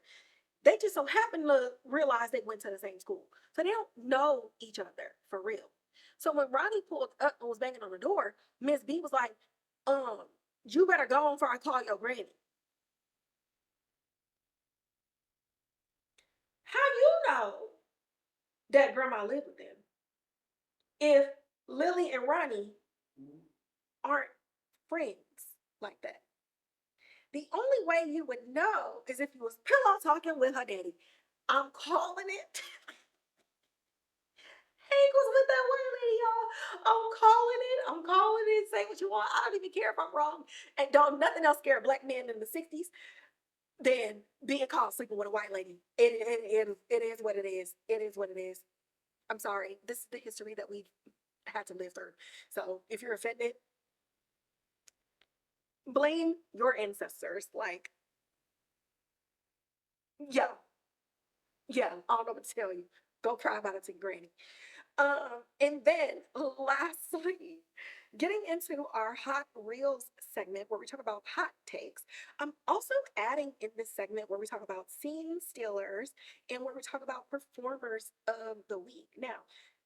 They just so happened to realize they went to the same school. So they don't know each other for real. So when Ronnie pulled up and was banging on the door, Miss B was like, you better go on before I call your granny. How you know that grandma lived with them if Lilly and Ronnie aren't friends like that? The only way you would know is if you was pillow talking with her daddy. I'm calling it. Hank was with that white lady, y'all. I'm calling it. Say what you want. I don't even care if I'm wrong. And don't nothing else scare black men in the 60s than being caught sleeping with a white lady. It is what it is. It is what it is. I'm sorry. This is the history that we've had to live through. So if you're offended, blame your ancestors. Like, yeah, I don't know what to tell you. Go cry about it to your granny. And then lastly, getting into our hot reels segment where we talk about hot takes. I'm also adding in this segment where we talk about scene stealers and where we talk about performers of the week. Now,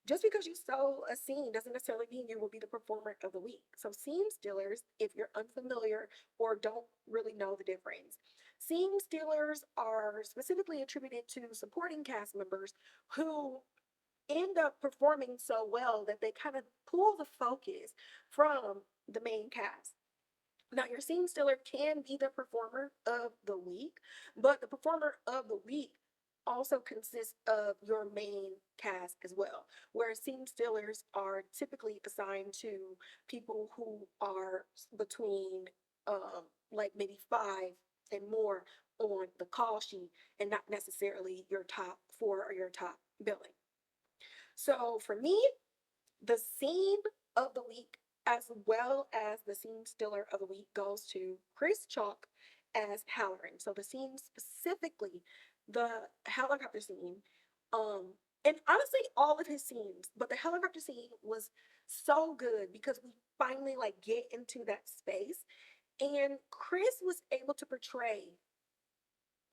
just because you stole a scene doesn't necessarily mean you will be the performer of the week. So scene stealers, if you're unfamiliar or don't really know the difference, scene stealers are specifically attributed to supporting cast members who end up performing so well that they kind of pull the focus from the main cast. Now, your scene stealer can be the performer of the week, but the performer of the week also consists of your main cast as well, where scene stealers are typically assigned to people who are between like maybe 5 and more on the call sheet and not necessarily your top 4 or your top billing. So for me, the scene of the week as well as the scene stealer of the week goes to Chris Chalk as Hallorann. So the scene specifically, the helicopter scene, and honestly all of his scenes, but the helicopter scene was so good because we finally like get into that space, and Chris was able to portray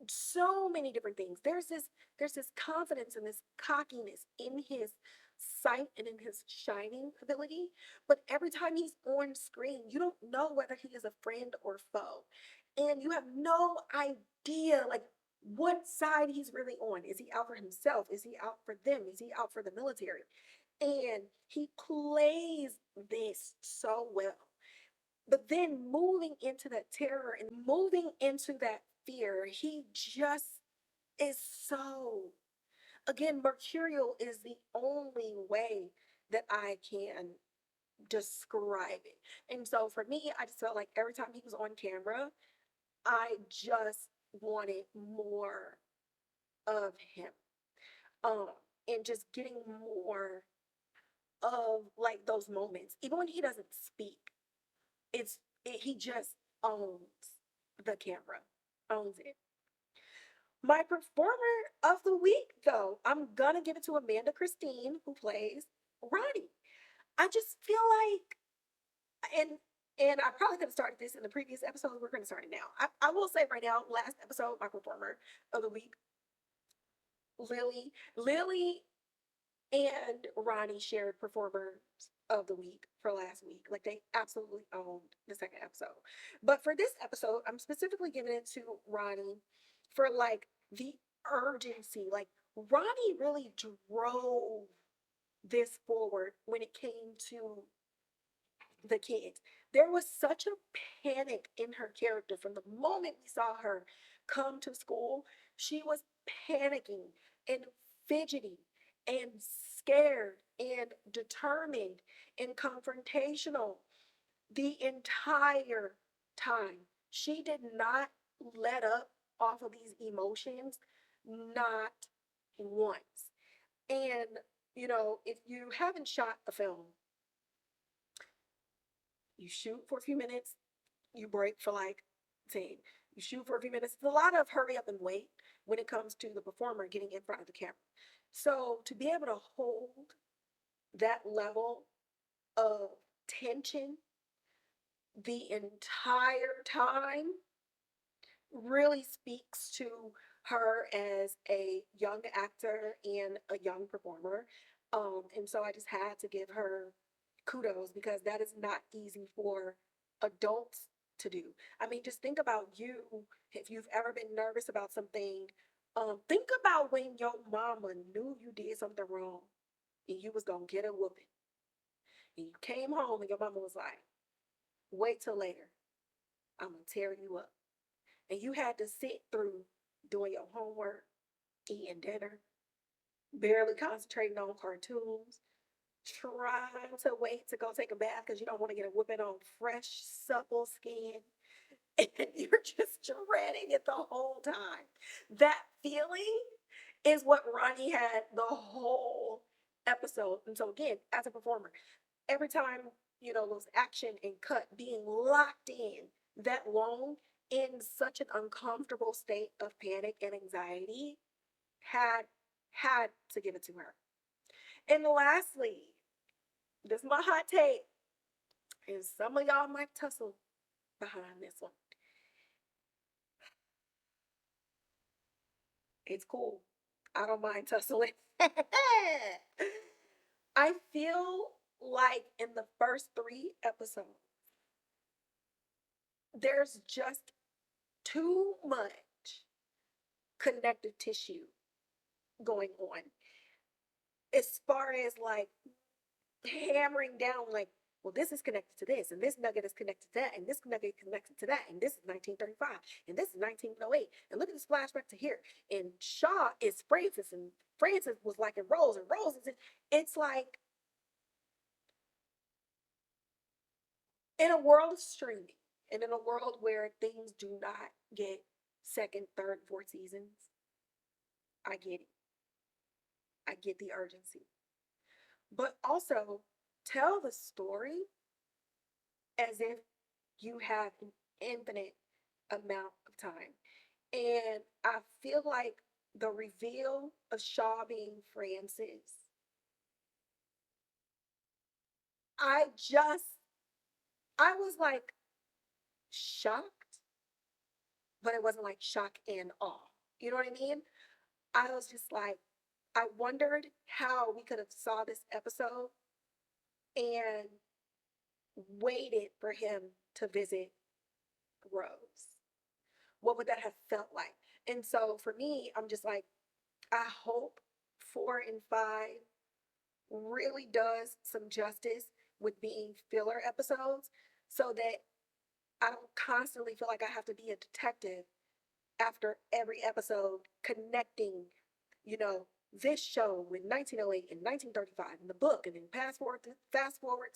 so many different things. There's this confidence and this cockiness in his sight and in his shining ability, but every time he's on screen, you don't know whether he is a friend or foe, and you have no idea like what side he's really on. Is he out for himself? Is he out for them? Is he out for the military? And he plays this so well. But then moving into that terror and moving into that fear, he just is so, again, mercurial is the only way that I can describe it. And so for me, I just felt like every time he was on camera, I just wanted more of him. Um, and just getting more of like those moments. Even when he doesn't speak, he just owns the camera, owns it. My performer of the week, though, I'm gonna give it to Amanda Christine, who plays Ronnie. I just feel like, and I probably could have started this in the previous episode. We're gonna start it now. I will say right now, last episode, my performer of the week, Lilly and Ronnie shared performers of the week for last week. Like they absolutely owned the second episode. But for this episode, I'm specifically giving it to Ronnie for like the urgency. Like Ronnie really drove this forward when it came to the kids. There was such a panic in her character from the moment we saw her come to school. She was panicking and fidgety and scared and determined and confrontational the entire time. She did not let up off of these emotions, not once. And, if you haven't shot a film, you shoot for a few minutes, you break for like 10. You shoot for a few minutes. It's a lot of hurry up and wait when it comes to the performer getting in front of the camera. So to be able to hold that level of tension the entire time really speaks to her as a young actor and a young performer. And so I just had to give her kudos because that is not easy for adults to do. I mean, just think about you if you've ever been nervous about something. Think about when your mama knew you did something wrong and you was gonna get a whooping. And you came home and your mama was like, wait till later. I'm gonna tear you up. And you had to sit through doing your homework, eating dinner, barely concentrating on cartoons, trying to wait to go take a bath because you don't want to get a whooping on fresh, supple skin. And you're just dreading it the whole time. That feeling is what Ronnie had the whole episode. And so, again, as a performer, every time, those action and cut being locked in that long in such an uncomfortable state of panic and anxiety had had to give it to her. And lastly, this is my hot take, and some of y'all might tussle behind this one. It's cool. I don't mind tussling. I feel like in the first three episodes, there's just too much connective tissue going on as far as like hammering down like, well, this is connected to this, and this nugget is connected to that, and this nugget is connected to that, and this is 1935, and this is 1908, and look at this flashback to here, and Shaw is Francis, and Francis was like in Rose, and Rose is in, it's like in a world of streaming, and in a world where things do not get second, third, fourth seasons, I get it. I get the urgency. But also tell the story as if you have an infinite amount of time. And I feel like the reveal of Shaw being Francis, I just, I was like shocked, but it wasn't like shock and awe. You know what I mean? I was just like, I wondered how we could have saw this episode and waited for him to visit Rose. What would that have felt like? And so for me, I'm just like, I hope 4 and 5 really does some justice with being filler episodes so that I don't constantly feel like I have to be a detective after every episode connecting, you know, this show with 1908 and 1935 in the book, and then fast forward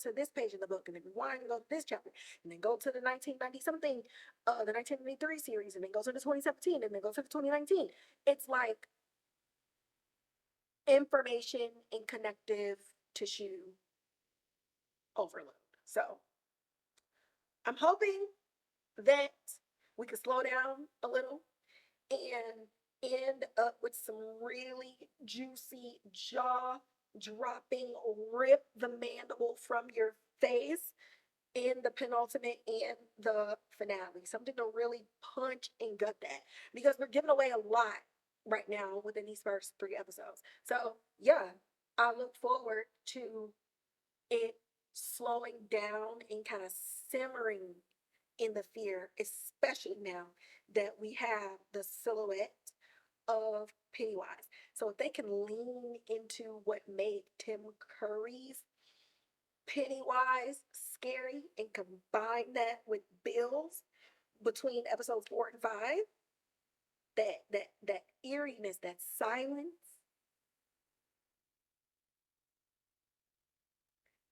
to this page in the book, and then rewind and go to this chapter, and then go to the 1990 something, the 1993 series, and then go to the 2017, and then go to the 2019. It's like information and connective tissue overload. So I'm hoping that we could slow down a little and end up with some really juicy, jaw dropping, rip the mandible from your face in the penultimate and the finale. Something to really punch and gut that because we're giving away a lot right now within these first 3 episodes. So, yeah, I look forward to it slowing down and kind of simmering in the fear, especially now that we have the silhouette of Pennywise. So if they can lean into what made Tim Curry's Pennywise scary and combine that with Bill's between episodes 4 and 5, that eeriness, that silence,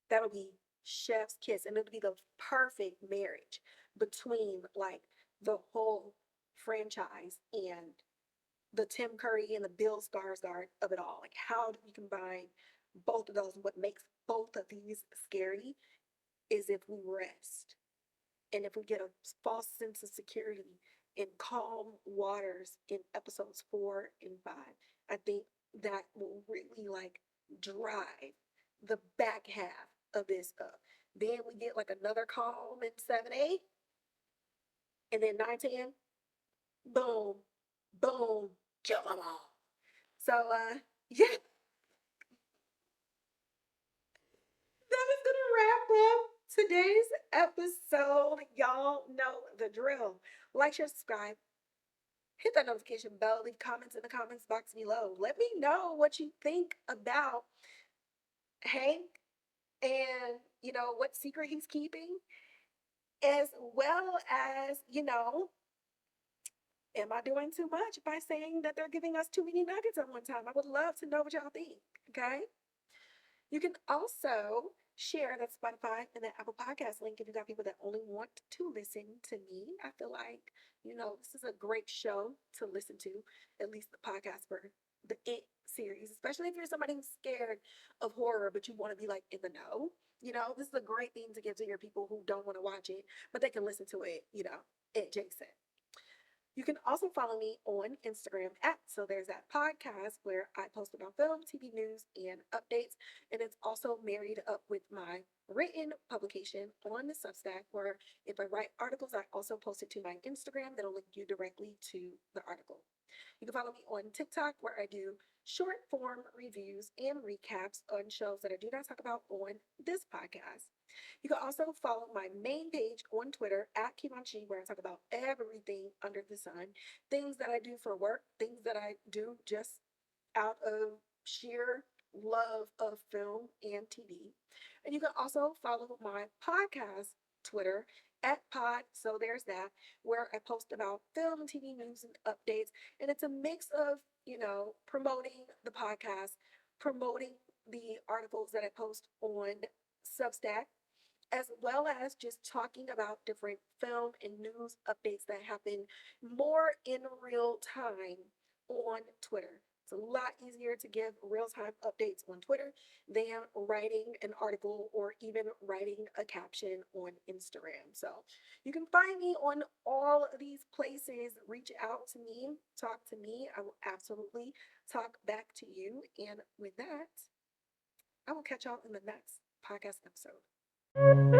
that'll be chef's kiss, and it'll be the perfect marriage between like the whole franchise and the Tim Curry and the Bill Skarsgard of it all. Like, how do we combine both of those? What makes both of these scary is if we rest and if we get a false sense of security in calm waters in episodes 4 and 5. I think that will really like drive the back half of this up. Then we get like another calm in 7, 8, and then 9, 10, boom, boom, kill them all. So yeah, that is gonna wrap up today's episode. Y'all know the drill. Like, share, subscribe, hit that notification bell, leave comments in the comments box below. Let me know what you think about Hank and what secret he's keeping, as well as am I doing too much by saying that they're giving us too many nuggets at one time? I would love to know what y'all think. Okay. You can also share that Spotify and that Apple Podcast link if you got people that only want to listen to me. I feel like, this is a great show to listen to, at least the podcast for the It series, especially if you're somebody who's scared of horror, but you want to be like in the know. This is a great thing to give to your people who don't want to watch it, but they can listen to it, adjacent. You can also follow me on Instagram at So There's That Podcast, where I post about film, TV news, and updates. And it's also married up with my written publication on the Substack, where if I write articles, I also post it to my Instagram that'll link you directly to the article. You can follow me on TikTok, where I do short form reviews and recaps on shows that I do not talk about on this podcast. You can also follow my main page on Twitter at Kimanchi, where I talk about everything under the sun, things that I do for work, things that I do just out of sheer love of film and TV. And you can also follow my podcast Twitter at Pod. So there's that, where I post about film, TV news, and updates. And it's a mix of, promoting the podcast, promoting the articles that I post on Substack, as well as just talking about different film and news updates that happen more in real time on Twitter. It's a lot easier to give real-time updates on Twitter than writing an article or even writing a caption on Instagram. So you can find me on all of these places. Reach out to me, talk to me. I will absolutely talk back to you. And with that, I will catch y'all in the next podcast episode.